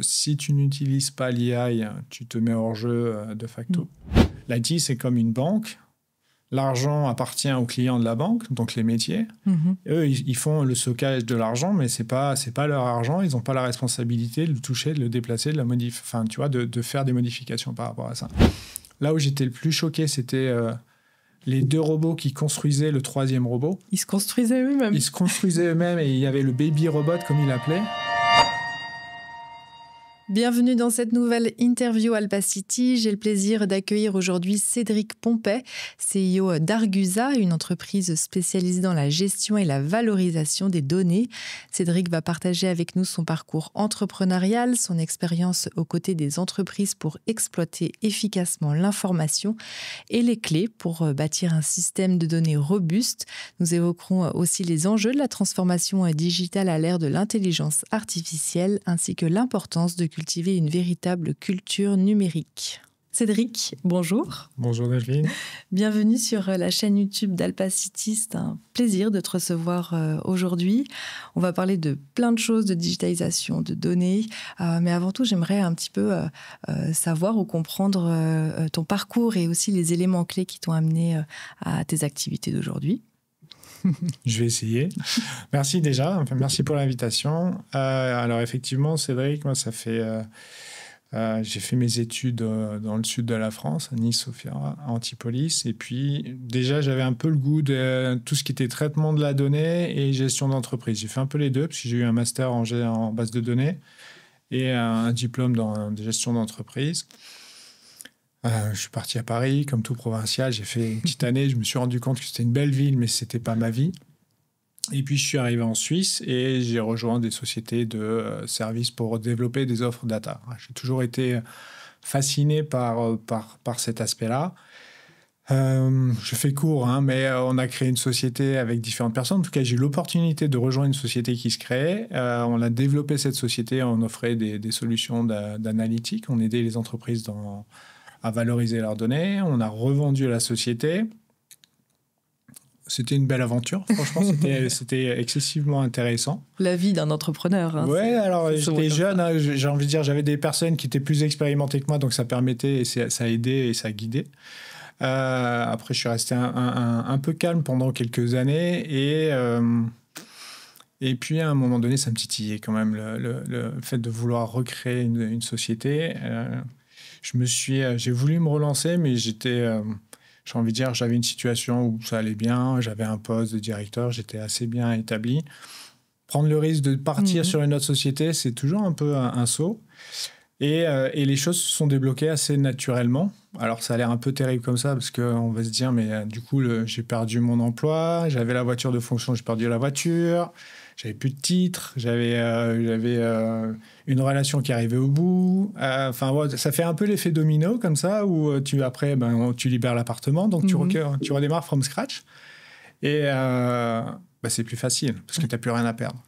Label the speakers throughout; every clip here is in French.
Speaker 1: Si tu n'utilises pas l'IA, tu te mets hors jeu de facto. L'IT, c'est comme une banque. L'argent appartient aux clients de la banque, donc les métiers. Eux, ils font le stockage de l'argent, mais c'est pas leur argent. Ils n'ont pas la responsabilité de le toucher, de le déplacer, de de faire des modifications par rapport à ça. Là où j'étais le plus choqué, c'était les 2 robots qui construisaient le 3e robot.
Speaker 2: Ils se construisaient eux-mêmes.
Speaker 1: Ils se construisaient eux-mêmes et il y avait le baby robot, comme il l'appelait.
Speaker 2: Bienvenue dans cette nouvelle interview Alpacity. J'ai le plaisir d'accueillir aujourd'hui Cédric Pompey, CEO d'Argusa, une entreprise spécialisée dans la gestion et la valorisation des données. Cédric va partager avec nous son parcours entrepreneurial, son expérience aux côtés des entreprises pour exploiter efficacement l'information et les clés pour bâtir un système de données robuste. Nous évoquerons aussi les enjeux de la transformation digitale à l'ère de l'intelligence artificielle ainsi que l'importance de cultiver une véritable culture numérique. Cédric, bonjour.
Speaker 1: Bonjour Delphine.
Speaker 2: Bienvenue sur la chaîne YouTube d'Alpacity. C'est un plaisir de te recevoir aujourd'hui. On va parler de plein de choses, de digitalisation, de données. Mais avant tout, j'aimerais un petit peu savoir ou comprendre ton parcours et aussi les éléments clés qui t'ont amené à tes activités d'aujourd'hui.
Speaker 1: Je vais essayer. Merci déjà. Merci pour l'invitation. Alors effectivement, Cédric, moi, ça fait... j'ai fait mes études dans le sud de la France, à Nice, Sophia, à Antipolis. Et puis, déjà, j'avais un peu le goût de tout ce qui était traitement de la donnée et gestion d'entreprise. J'ai fait un peu les deux, parce que j'ai eu un master en base de données et un diplôme de gestion d'entreprise. Je suis parti à Paris, comme tout provincial. J'ai fait une petite année. Je me suis rendu compte que c'était une belle ville, mais ce n'était pas ma vie. Et puis, je suis arrivé en Suisse et j'ai rejoint des sociétés de services pour développer des offres data. J'ai toujours été fasciné par cet aspect-là. Je fais court, mais on a créé une société avec différentes personnes. En tout cas, j'ai eu l'opportunité de rejoindre une société qui se créait. On a développé cette société, on offrait des solutions d'analytique. On aidait les entreprises à valoriser leurs données. On a revendu la société. C'était une belle aventure. Franchement, c'était excessivement intéressant.
Speaker 2: La vie d'un entrepreneur.
Speaker 1: Ouais, alors j'étais jeune. J'ai envie de dire, j'avais des personnes qui étaient plus expérimentées que moi, donc ça permettait et ça aidait et ça guidait. Après, je suis resté un peu calme pendant quelques années et puis à un moment donné, ça me titillait quand même le fait de vouloir recréer une société. J'ai voulu me relancer, mais j'ai envie de dire, j'avais une situation où ça allait bien, j'avais un poste de directeur, j'étais assez bien établi. Prendre le risque de partir sur une autre société, c'est toujours un peu un saut. Et les choses se sont débloquées assez naturellement. Alors, ça a l'air un peu terrible comme ça, parce qu'on va se dire, mais du coup, j'ai perdu mon emploi, j'avais la voiture de fonction, j'ai perdu la voiture, j'avais plus de titre, j'avais une relation qui arrivait au bout. Ça fait un peu l'effet domino comme ça, où tu libères l'appartement, donc tu redémarres from scratch. Et c'est plus facile, parce que tu n'as plus rien à perdre.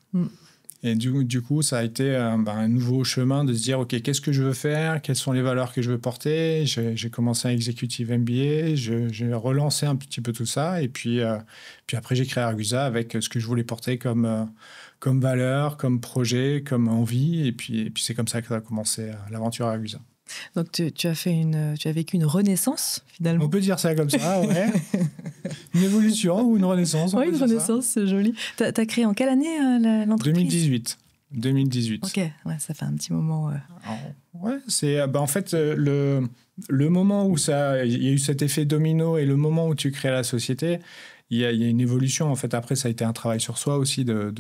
Speaker 1: Et du coup, ça a été un nouveau chemin de se dire, OK, qu'est-ce que je veux faire? Quelles sont les valeurs que je veux porter? J'ai commencé un executive MBA, j'ai relancé un petit peu tout ça. Et puis après, j'ai créé Argusa avec ce que je voulais porter comme valeur, comme projet, comme envie. Et puis c'est comme ça que ça a commencé l'aventure Argusa.
Speaker 2: Donc, tu as vécu une renaissance, finalement.
Speaker 1: On peut dire ça comme ça, ouais. Une évolution ou une renaissance.
Speaker 2: Oui, une renaissance, c'est joli. Tu as créé en quelle année l'entreprise?
Speaker 1: 2018.
Speaker 2: OK, ouais, ça fait un petit moment.
Speaker 1: Ouais, c'est en fait le moment où il y a eu cet effet domino et le moment où tu crées la société, il y a une évolution. En fait, après, ça a été un travail sur soi aussi de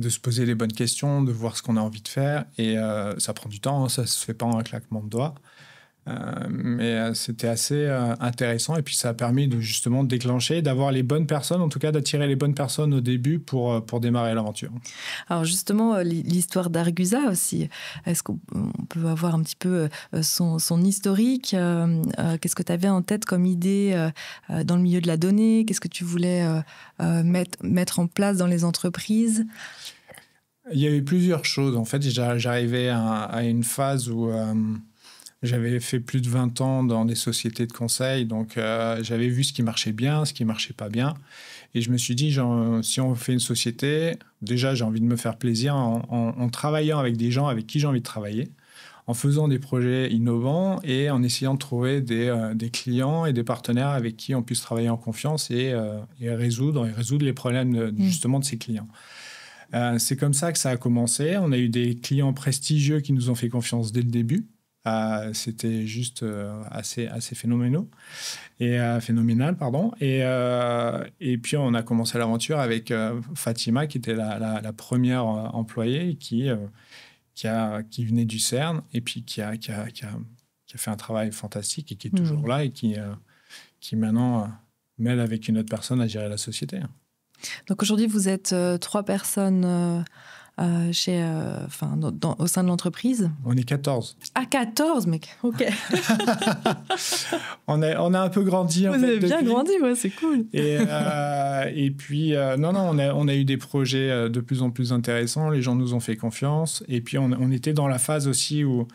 Speaker 1: se poser les bonnes questions, de voir ce qu'on a envie de faire. Et ça prend du temps, ça ne se fait pas en un claquement de doigts. Mais c'était assez intéressant. Et puis, ça a permis de justement déclencher, d'avoir les bonnes personnes, en tout cas d'attirer les bonnes personnes au début pour démarrer l'aventure.
Speaker 2: Alors justement, l'histoire d'Argusa aussi, est-ce qu'on peut avoir un petit peu son historique? Qu'est-ce que tu avais en tête comme idée dans le milieu de la donnée? Qu'est-ce que tu voulais mettre en place dans les entreprises?
Speaker 1: Il y a eu plusieurs choses. En fait, j'arrivais à une phase où J'avais fait plus de 20 ans dans des sociétés de conseil, donc j'avais vu ce qui marchait bien, ce qui marchait pas bien. Et je me suis dit, genre, si on fait une société, déjà, j'ai envie de me faire plaisir en travaillant avec des gens avec qui j'ai envie de travailler, en faisant des projets innovants et en essayant de trouver des clients et des partenaires avec qui on puisse travailler en confiance et résoudre les problèmes justement de ces clients. C'est comme ça que ça a commencé. On a eu des clients prestigieux qui nous ont fait confiance dès le début. C'était juste assez phénoménal, pardon. Et puis, on a commencé l'aventure avec Fatima, qui était la première employée qui venait du CERN et puis qui a fait un travail fantastique et qui est toujours là et qui maintenant m'aide avec une autre personne à gérer la société.
Speaker 2: Donc aujourd'hui, vous êtes 3 personnes au sein de l'entreprise.
Speaker 1: On est 14.
Speaker 2: Ah, 14, mec. OK.
Speaker 1: on a un peu grandi.
Speaker 2: Vous avez bien grandi, ouais, c'est cool.
Speaker 1: Et puis, on a eu des projets de plus en plus intéressants. Les gens nous ont fait confiance. Et puis, on était dans la phase aussi où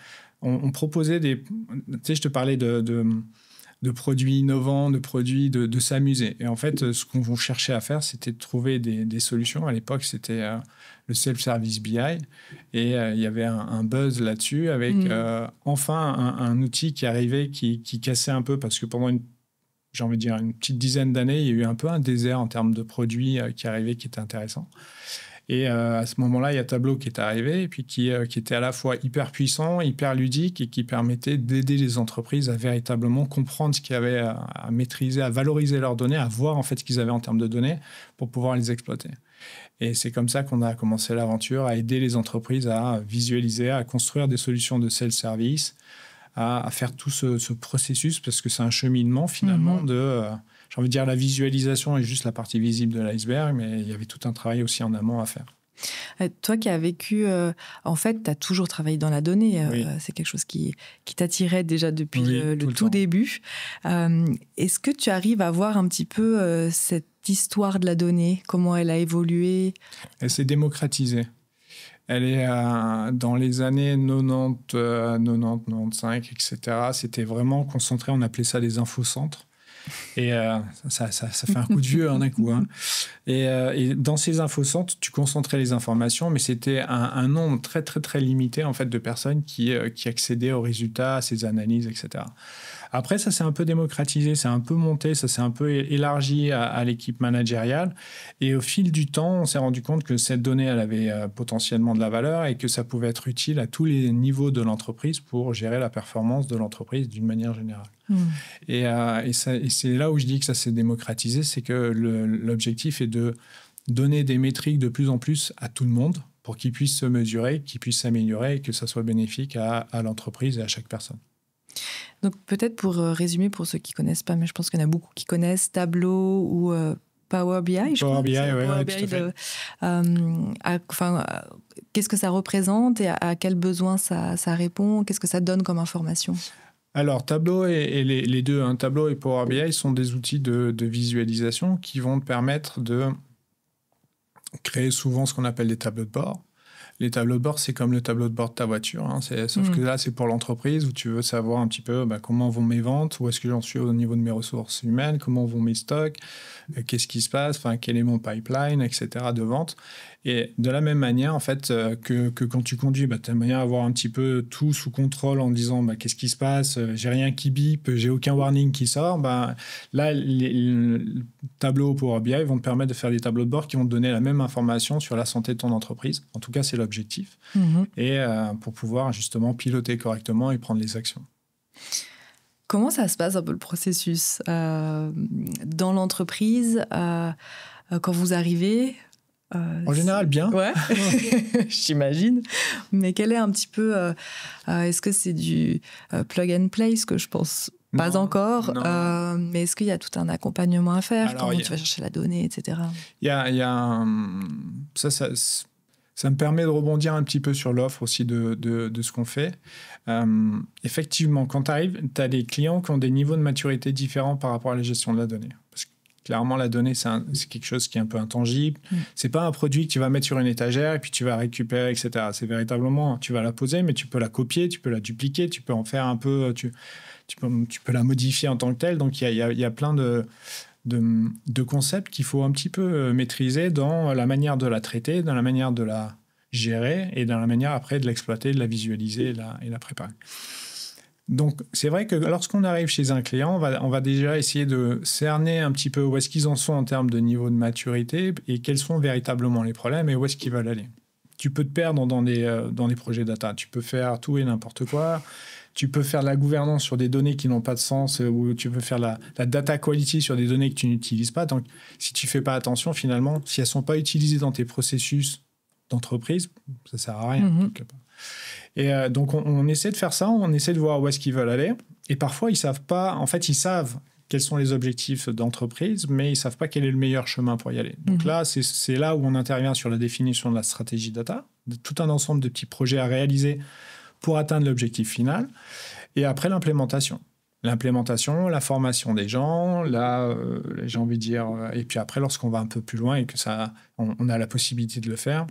Speaker 1: on proposait des... Tu sais, je te parlais de produits innovants, de produits de s'amuser. Et en fait, ce qu'on cherchait à faire, c'était de trouver des solutions. À l'époque, c'était le self-service BI. Et il y avait un buzz là-dessus avec enfin un outil qui arrivait, qui cassait un peu parce que pendant j'ai envie de dire une petite dizaine d'années, il y a eu un peu un désert en termes de produits qui arrivaient, qui étaient intéressants. Et à ce moment-là, il y a Tableau qui est arrivé, et puis qui était à la fois hyper puissant, hyper ludique, et qui permettait d'aider les entreprises à véritablement comprendre ce qu'il y avait à maîtriser, à valoriser leurs données, à voir en fait ce qu'ils avaient en termes de données pour pouvoir les exploiter. Et c'est comme ça qu'on a commencé l'aventure, à aider les entreprises à visualiser, à construire des solutions de self-service, à faire tout ce processus, parce que c'est un cheminement finalement j'ai envie de dire la visualisation est juste la partie visible de l'iceberg, mais il y avait tout un travail aussi en amont à faire.
Speaker 2: Toi qui as vécu, en fait, tu as toujours travaillé dans la donnée.
Speaker 1: Oui.
Speaker 2: C'est quelque chose qui t'attirait déjà depuis le tout début. Est-ce que tu arrives à voir un petit peu cette histoire de la donnée, comment elle a évolué?
Speaker 1: Elle s'est démocratisée. Elle est dans les années 90, 95, etc. C'était vraiment concentré, on appelait ça les infocentres. Et ça fait un coup de vieux d'un coup. Hein. Et dans ces infocentres, tu concentrais les informations, mais c'était un nombre très, très, très limité en fait, de personnes qui accédaient aux résultats, à ces analyses, etc. Après, ça s'est un peu démocratisé, c'est un peu monté, ça s'est un peu élargi à l'équipe managériale. Et au fil du temps, on s'est rendu compte que cette donnée, elle avait potentiellement de la valeur et que ça pouvait être utile à tous les niveaux de l'entreprise pour gérer la performance de l'entreprise d'une manière générale. Et c'est là où je dis que ça s'est démocratisé, c'est que l'objectif est de donner des métriques de plus en plus à tout le monde pour qu'ils puissent se mesurer, qu'ils puissent s'améliorer et que ça soit bénéfique à l'entreprise et à chaque personne.
Speaker 2: Donc peut-être pour résumer, pour ceux qui ne connaissent pas, mais je pense qu'il y en a beaucoup qui connaissent Tableau ou Power BI.
Speaker 1: Power BI, oui, tout à fait.
Speaker 2: Qu'est-ce que ça représente et à quel besoin ça répond? Qu'est-ce que ça donne comme information?
Speaker 1: Alors, Tableau et les deux, hein, Tableau et Power BI, sont des outils de visualisation qui vont te permettre de créer souvent ce qu'on appelle des tableaux de bord. Les tableaux de bord, c'est comme le tableau de bord de ta voiture. Hein, sauf que là, c'est pour l'entreprise où tu veux savoir un petit peu comment vont mes ventes, où est-ce que j'en suis au niveau de mes ressources humaines, comment vont mes stocks, qu'est-ce qui se passe, quel est mon pipeline, etc. de vente. Et de la même manière, en fait, que quand tu conduis, tu aimes bien avoir un petit peu tout sous contrôle en disant qu'est-ce qui se passe, j'ai rien qui bip, j'ai aucun warning qui sort. Là, les tableaux Power BI vont te permettre de faire des tableaux de bord qui vont te donner la même information sur la santé de ton entreprise. En tout cas, c'est l'objectif. Et pour pouvoir justement piloter correctement et prendre les actions.
Speaker 2: Comment ça se passe un peu le processus dans l'entreprise quand vous arrivez?
Speaker 1: En général, bien.
Speaker 2: Ouais, j'imagine. Mais quel est un petit peu... est-ce que c'est du plug and play, ce que je pense pas encore, mais est-ce qu'il y a tout un accompagnement à faire? Alors, comment tu vas chercher la donnée, etc.
Speaker 1: Ça me permet de rebondir un petit peu sur l'offre aussi de ce qu'on fait. Effectivement, quand tu arrives, tu as des clients qui ont des niveaux de maturité différents par rapport à la gestion de la donnée. Parce que Clairement, la donnée, c'est quelque chose qui est un peu intangible. C'est pas un produit que tu vas mettre sur une étagère et puis tu vas récupérer, etc. C'est véritablement, tu vas la poser, mais tu peux la copier, tu peux la dupliquer, tu peux en faire un peu, tu peux la modifier en tant que telle. Donc, il y a plein de concepts qu'il faut un petit peu maîtriser dans la manière de la traiter, dans la manière de la gérer et dans la manière après de l'exploiter, de la visualiser et la préparer. Donc, c'est vrai que lorsqu'on arrive chez un client, on va déjà essayer de cerner un petit peu où est-ce qu'ils en sont en termes de niveau de maturité et quels sont véritablement les problèmes et où est-ce qu'ils veulent aller. Tu peux te perdre dans des projets data. Tu peux faire tout et n'importe quoi. Tu peux faire de la gouvernance sur des données qui n'ont pas de sens ou tu peux faire la data quality sur des données que tu n'utilises pas. Donc, si tu ne fais pas attention, finalement, si elles ne sont pas utilisées dans tes processus d'entreprise, ça ne sert à rien. Et donc, on essaie de faire ça, on essaie de voir où est-ce qu'ils veulent aller. Et parfois, ils ne savent pas. En fait, ils savent quels sont les objectifs d'entreprise, mais ils ne savent pas quel est le meilleur chemin pour y aller. Donc là, c'est là où on intervient sur la définition de la stratégie data, de tout un ensemble de petits projets à réaliser pour atteindre l'objectif final. Et après, l'implémentation. L'implémentation, la formation des gens, j'ai envie de dire... Et puis après, lorsqu'on va un peu plus loin et que on a la possibilité de le faire,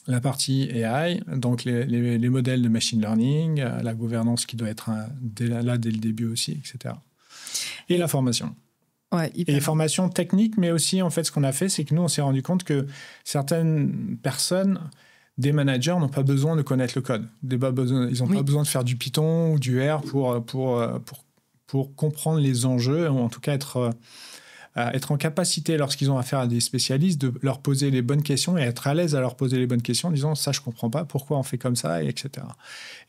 Speaker 1: la partie AI, donc les modèles de machine learning, la gouvernance qui doit être dès le début aussi, etc. Et la formation.
Speaker 2: Ouais,
Speaker 1: et formation technique, mais aussi, en fait, ce qu'on a fait, c'est que nous, on s'est rendu compte que certaines personnes, des managers, n'ont pas besoin de connaître le code. Ils n'ont pas besoin de faire du Python ou du R pour comprendre les enjeux, ou en tout cas être en capacité, lorsqu'ils ont affaire à des spécialistes, de leur poser les bonnes questions et être à l'aise à leur poser les bonnes questions en disant « ça, je ne comprends pas, pourquoi on fait comme ça ?» etc.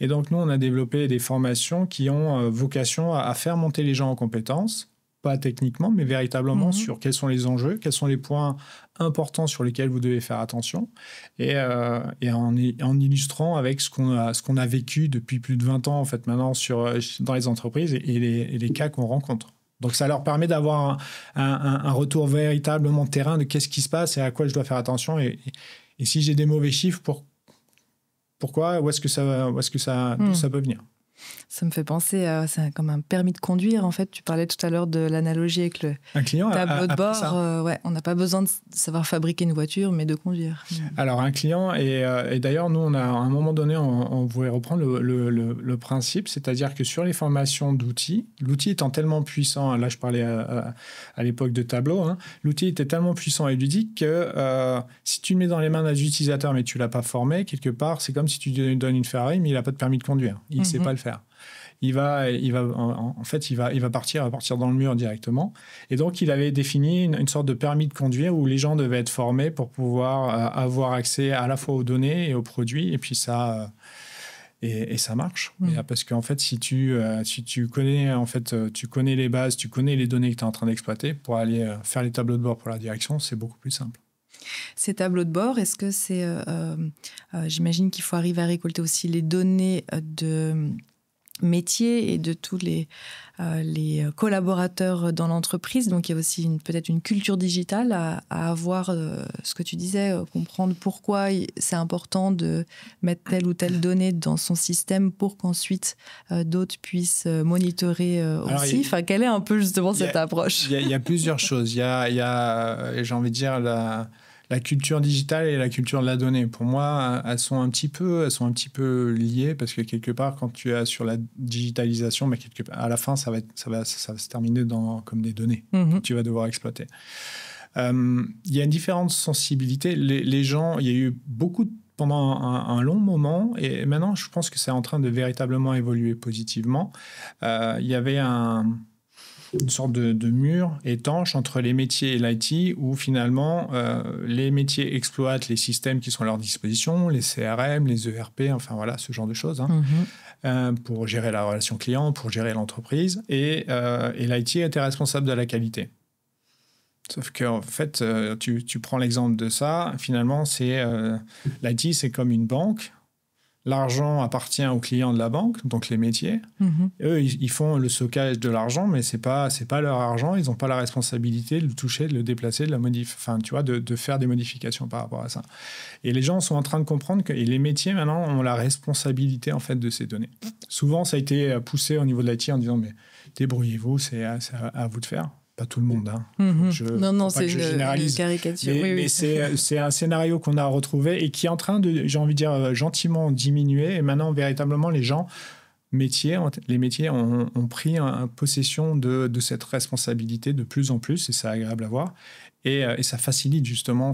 Speaker 1: Et donc, nous, on a développé des formations qui ont vocation à faire monter les gens en compétences, pas techniquement, mais véritablement sur quels sont les enjeux, quels sont les points importants sur lesquels vous devez faire attention, et en illustrant avec ce qu'on a vécu depuis plus de 20 ans, en fait, maintenant, dans les entreprises et les cas qu'on rencontre. Donc, ça leur permet d'avoir un retour véritablement de terrain de qu'est-ce qui se passe et à quoi je dois faire attention. Et si j'ai des mauvais chiffres, pourquoi? D'où ça peut venir?
Speaker 2: Ça me fait penser à c'est comme un permis de conduire. En fait, tu parlais tout à l'heure de l'analogie avec le tableau de bord. On n'a pas besoin de savoir fabriquer une voiture, mais de conduire.
Speaker 1: Alors, un client, et d'ailleurs, nous, à un moment donné, on voulait reprendre le principe, c'est-à-dire que sur les formations d'outils, l'outil étant tellement puissant, là, je parlais à l'époque de tableau, hein, l'outil était tellement puissant et ludique que si tu le mets dans les mains d'un utilisateur, mais tu ne l'as pas formé, quelque part, c'est comme si tu lui donnes une Ferrari, mais il n'a pas de permis de conduire. Il ne sait pas le faire. Il va partir dans le mur directement. Et donc, il avait défini une sorte de permis de conduire où les gens devaient être formés pour pouvoir avoir accès à la fois aux données et aux produits. Et puis ça, et ça marche. Parce qu'en fait, si tu connais les bases, tu connais les données que tu es en train d'exploiter pour aller faire les tableaux de bord pour la direction, c'est beaucoup plus simple.
Speaker 2: Ces tableaux de bord, est-ce que c'est... j'imagine qu'il faut arriver à récolter aussi les données de métiers et de tous les collaborateurs dans l'entreprise. Donc, il y a aussi peut-être une culture digitale à avoir, ce que tu disais, comprendre pourquoi c'est important de mettre telle ou telle donnée dans son système pour qu'ensuite d'autres puissent monitorer aussi. Enfin, quelle est un peu justement cette approche?
Speaker 1: Il y a plusieurs choses. Il y a, j'ai envie de dire, la culture digitale et la culture de la donnée. Pour moi, elles sont un petit peu liées parce que quelque part, quand tu es sur la digitalisation, mais à la fin, ça va se terminer comme des données que tu vas devoir exploiter. Il y a une différente sensibilité. Les gens, il y a eu beaucoup pendant un long moment, et maintenant, je pense que c'est en train de véritablement évoluer positivement. Il y avait une sorte de mur étanche entre les métiers et l'IT où finalement les métiers exploitent les systèmes qui sont à leur disposition, les CRM, les ERP, enfin voilà, ce genre de choses, pour gérer la relation client, pour gérer l'entreprise, et l'IT était responsable de la qualité. Sauf qu'en fait, tu prends l'exemple de ça, finalement, l'IT, c'est comme une banque. L'argent appartient aux clients de la banque, donc les métiers. Eux, ils font le stockage de l'argent, mais c'est pas leur argent. Ils n'ont pas la responsabilité de le toucher, de le déplacer, de faire des modifications par rapport à ça. Et les gens sont en train de comprendre que les métiers, maintenant, ont la responsabilité, en fait, de ces données. Souvent, ça a été poussé au niveau de l'IT en disant « mais débrouillez-vous, c'est à vous de faire ». Pas tout le monde. Hein.
Speaker 2: Non, c'est une caricature.
Speaker 1: Mais c'est un scénario qu'on a retrouvé et qui est en train de, j'ai envie de dire, gentiment diminuer. Et maintenant, véritablement, les métiers ont pris possession de cette responsabilité de plus en plus, et c'est agréable à voir. Et ça facilite justement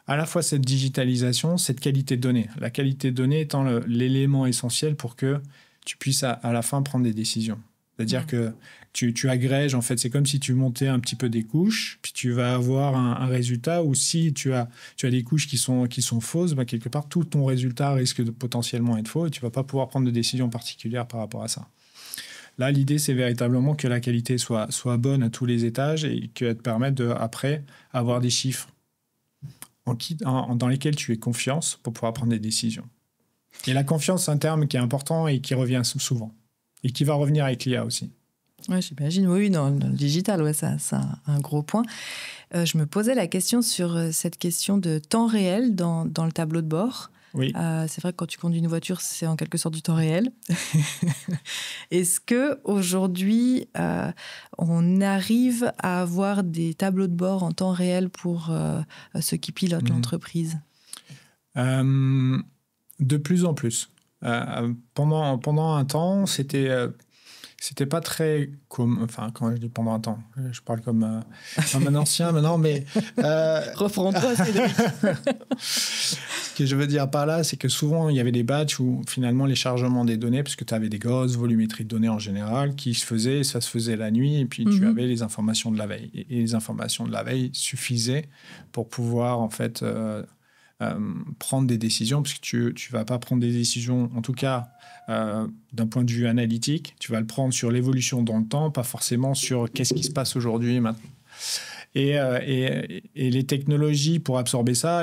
Speaker 1: à la fois cette digitalisation, cette qualité de données. La qualité de données étant l'élément essentiel pour que tu puisses à la fin prendre des décisions. C'est-à-dire que tu agrèges, en fait, c'est comme si tu montais un petit peu des couches, puis tu vas avoir un résultat où si tu as des couches qui sont fausses, bah, quelque part, tout ton résultat risque de potentiellement être faux et tu ne vas pas pouvoir prendre de décision particulière par rapport à ça. Là, l'idée, c'est véritablement que la qualité soit bonne à tous les étages et qu'elle te permette après avoir des chiffres dans lesquels tu aies confiance pour pouvoir prendre des décisions. Et la confiance, c'est un terme qui est important et qui revient souvent. Et qui va revenir avec l'IA aussi.
Speaker 2: Ouais, j'imagine, oui, dans le digital, ouais, ça, c'est un gros point. Je me posais la question sur cette question de temps réel dans le tableau de bord.
Speaker 1: Oui.
Speaker 2: C'est vrai que quand tu conduis une voiture, c'est en quelque sorte du temps réel. Est-ce qu'aujourd'hui, on arrive à avoir des tableaux de bord en temps réel pour ceux qui pilotent l'entreprise ?
Speaker 1: De plus en plus. Pendant un temps, c'était pas très comme, enfin, quand je dis pendant un temps, je parle comme un ancien maintenant, mais
Speaker 2: reprends-toi, Cédric.
Speaker 1: Ce que je veux dire par là, c'est que souvent il y avait des batchs où finalement les chargements des données, parce que tu avais des grosses volumétries de données en général qui se faisaient, ça se faisait la nuit, et puis tu avais les informations de la veille, et les informations de la veille suffisaient pour pouvoir en fait prendre des décisions, parce que tu vas pas prendre des décisions, en tout cas d'un point de vue analytique, tu vas le prendre sur l'évolution dans le temps, pas forcément sur qu'est-ce qui se passe aujourd'hui et maintenant. Et les technologies pour absorber ça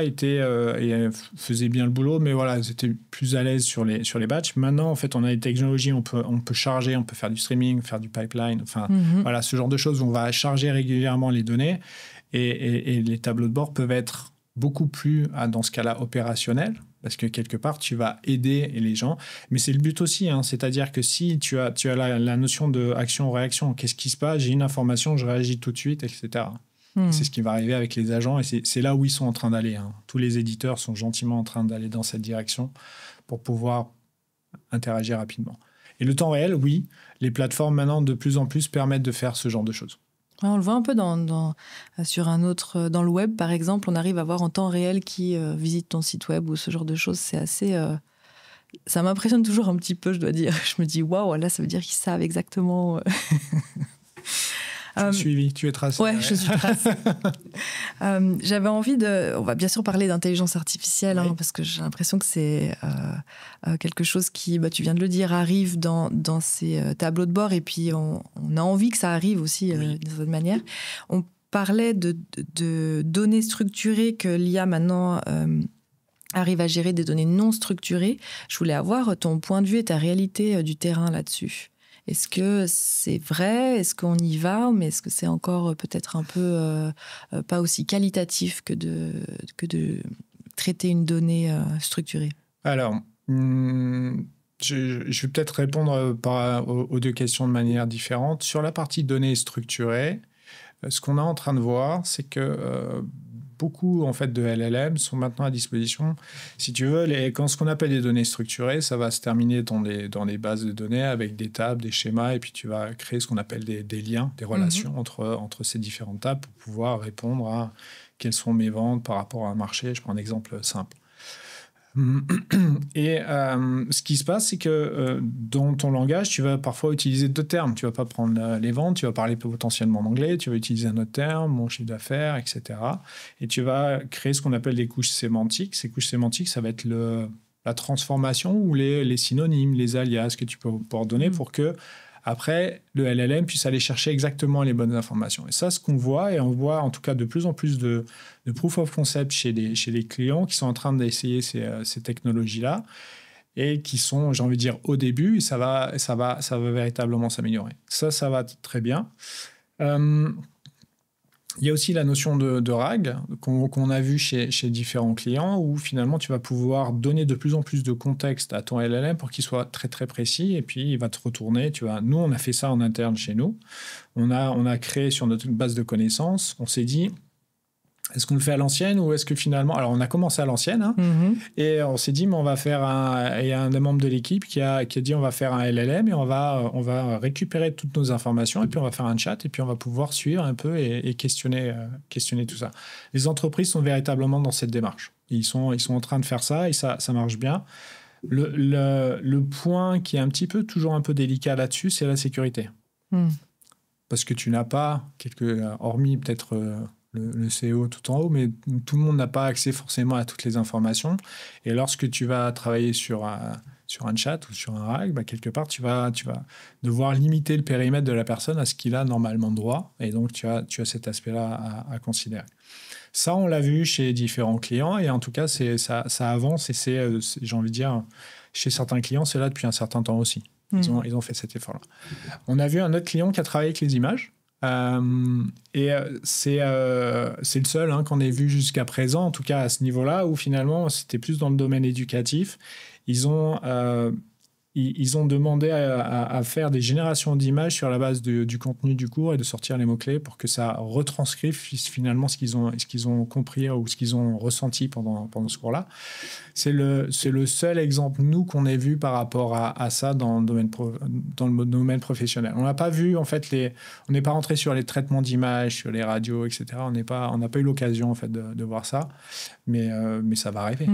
Speaker 1: faisaient bien le boulot, mais voilà, elles étaient plus à l'aise sur les batchs. Maintenant, en fait, on a des technologies, on peut charger, on peut faire du streaming, faire du pipeline, enfin, voilà, ce genre de choses. On va charger régulièrement les données et les tableaux de bord peuvent être beaucoup plus, dans ce cas-là, opérationnel, parce que quelque part, tu vas aider les gens. Mais c'est le but aussi, hein, c'est-à-dire que si tu as la notion de action-réaction, qu'est-ce qui se passe, j'ai une information, je réagis tout de suite, etc. C'est ce qui va arriver avec les agents, et c'est là où ils sont en train d'aller. Hein. Tous les éditeurs sont gentiment en train d'aller dans cette direction pour pouvoir interagir rapidement. Et le temps réel, oui, les plateformes maintenant, de plus en plus, permettent de faire ce genre de choses.
Speaker 2: On le voit un peu sur un autre, dans le web, par exemple, on arrive à voir en temps réel qui visite ton site web ou ce genre de choses. C'est assez... ça m'impressionne toujours un petit peu, je dois dire. Je me dis, waouh, là, ça veut dire qu'ils savent exactement...
Speaker 1: Je suis suivi, tu es tracé.
Speaker 2: Ouais, je suis tracé. J'avais envie on va bien sûr parler d'intelligence artificielle, hein, parce que j'ai l'impression que c'est quelque chose qui, tu viens de le dire, arrive dans ces tableaux de bord, et puis on a envie que ça arrive aussi d'une certaine manière. On parlait de données structurées, que l'IA maintenant arrive à gérer des données non structurées. Je voulais avoir ton point de vue et ta réalité du terrain là-dessus. Est-ce que c'est vrai ? Est-ce qu'on y va ? Mais est-ce que c'est encore peut-être un peu pas aussi qualitatif que de traiter une donnée structurée ?
Speaker 1: Alors, je vais peut-être répondre aux deux questions de manière différente. Sur la partie données structurées, ce qu'on est en train de voir, c'est que beaucoup en fait, de LLM sont maintenant à disposition. Si tu veux, ce qu'on appelle des données structurées, ça va se terminer dans des bases de données avec des tables, des schémas, et puis tu vas créer ce qu'on appelle des liens, des relations entre ces différentes tables pour pouvoir répondre à quelles sont mes ventes par rapport à un marché. Je prends un exemple simple. Et ce qui se passe, c'est que dans ton langage, tu vas parfois utiliser deux termes. Tu ne vas pas prendre les ventes, tu vas parler potentiellement en anglais, tu vas utiliser un autre terme, mon chiffre d'affaires, etc. Et tu vas créer ce qu'on appelle des couches sémantiques. Ces couches sémantiques, ça va être la transformation ou les synonymes, les alias que tu peux pouvoir donner pour que après, le LLM puisse aller chercher exactement les bonnes informations. Et ça, ce qu'on voit, et on voit en tout cas de plus en plus de proof of concept chez les clients qui sont en train d'essayer ces technologies-là et qui sont, j'ai envie de dire, au début, et ça va véritablement s'améliorer. Ça va très bien. Il y a aussi la notion de RAG qu'on a vu chez différents clients où finalement tu vas pouvoir donner de plus en plus de contexte à ton LLM pour qu'il soit très très précis et puis il va te retourner. Nous, on a fait ça en interne chez nous. On a créé sur notre base de connaissances, on s'est dit, est-ce qu'on le fait à l'ancienne ou est-ce que finalement... Alors, on a commencé à l'ancienne et on s'est dit, mais on va faire il y a un des membres de l'équipe qui a dit, on va faire un LLM et on va récupérer toutes nos informations et puis on va faire un chat et puis on va pouvoir suivre un peu et questionner tout ça. Les entreprises sont véritablement dans cette démarche. Ils sont en train de faire ça et ça marche bien. Le point qui est toujours un peu délicat là-dessus, c'est la sécurité. Parce que tu n'as pas, hormis peut-être... le CEO tout en haut, mais tout le monde n'a pas accès forcément à toutes les informations. Et lorsque tu vas travailler sur un chat ou sur un RAG, quelque part, tu vas devoir limiter le périmètre de la personne à ce qu'il a normalement droit. Et donc, tu as cet aspect-là à considérer. Ça, on l'a vu chez différents clients. Et en tout cas, ça avance. Et j'ai envie de dire, chez certains clients, c'est là depuis un certain temps aussi. Ils ont fait cet effort-là. On a vu un autre client qui a travaillé avec les images. C'est le seul qu'on ait vu jusqu'à présent, en tout cas à ce niveau-là, où finalement c'était plus dans le domaine éducatif. Ils ont demandé à faire des générations d'images sur la base du contenu du cours et de sortir les mots-clés pour que ça retranscrive finalement ce qu'ils ont compris ou ce qu'ils ont ressenti pendant ce cours-là. C'est le seul exemple, nous, qu'on ait vu par rapport à ça dans le domaine professionnel. On n'a pas vu, en fait, on n'est pas rentré sur les traitements d'images, sur les radios, etc. On n'a pas eu l'occasion, en fait, de voir ça. Mais ça va arriver.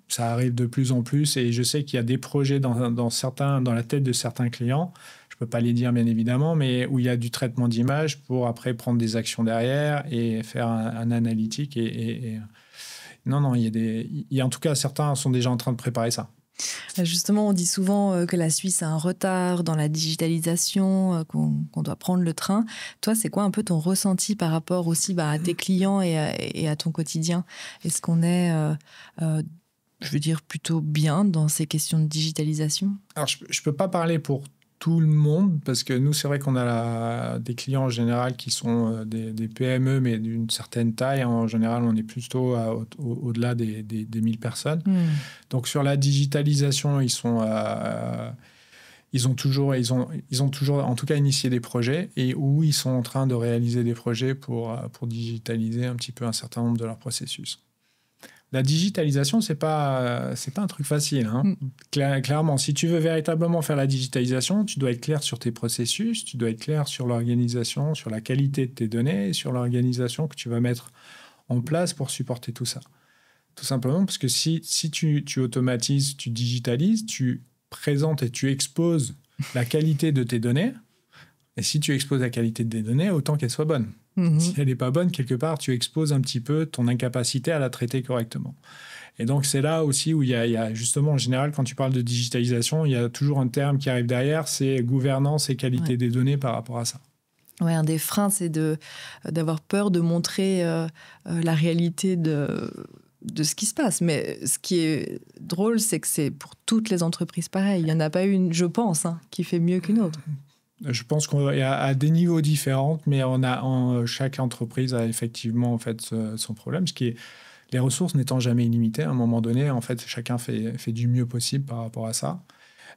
Speaker 1: Ça arrive de plus en plus et je sais qu'il y a des projets dans la tête de certains clients, je ne peux pas les dire bien évidemment, mais où il y a du traitement d'image pour après prendre des actions derrière et faire un analytique. Non, il y a en tout cas, certains sont déjà en train de préparer ça.
Speaker 2: Justement, on dit souvent que la Suisse a un retard dans la digitalisation, qu'on doit prendre le train. Toi, c'est quoi un peu ton ressenti par rapport aussi à tes clients et à ton quotidien? Est-ce qu'on est, je veux dire, plutôt bien dans ces questions de digitalisation? Alors,
Speaker 1: je ne peux pas parler pour tout le monde, parce que nous, c'est vrai qu'on a des clients en général qui sont des PME, mais d'une certaine taille. En général, on est plutôt au-delà des 1000 personnes. Donc, sur la digitalisation, ils ont toujours, en tout cas, initié des projets et où ils sont en train de réaliser des projets pour digitaliser un petit peu un certain nombre de leurs processus. La digitalisation, c'est pas un truc facile. Clairement, si tu veux véritablement faire la digitalisation, tu dois être clair sur tes processus, tu dois être clair sur l'organisation, sur la qualité de tes données et sur l'organisation que tu vas mettre en place pour supporter tout ça. Tout simplement parce que si tu automatises, tu digitalises, tu présentes et tu exposes la qualité de tes données. Et si tu exposes la qualité de tes données, autant qu'elle soit bonne. Si elle n'est pas bonne, quelque part, tu exposes un petit peu ton incapacité à la traiter correctement. Et donc, c'est là aussi où il y a justement, en général, quand tu parles de digitalisation, il y a toujours un terme qui arrive derrière, c'est gouvernance et qualité des données par rapport à ça.
Speaker 2: Ouais, un des freins, c'est d'avoir peur de montrer la réalité de ce qui se passe. Mais ce qui est drôle, c'est que c'est pour toutes les entreprises pareil. Il n'y en a pas une, je pense, qui fait mieux qu'une autre.
Speaker 1: Je pense qu'il y a à des niveaux différents, mais chaque entreprise a effectivement en fait son problème. Les ressources n'étant jamais illimitées, à un moment donné, en fait, chacun fait du mieux possible par rapport à ça.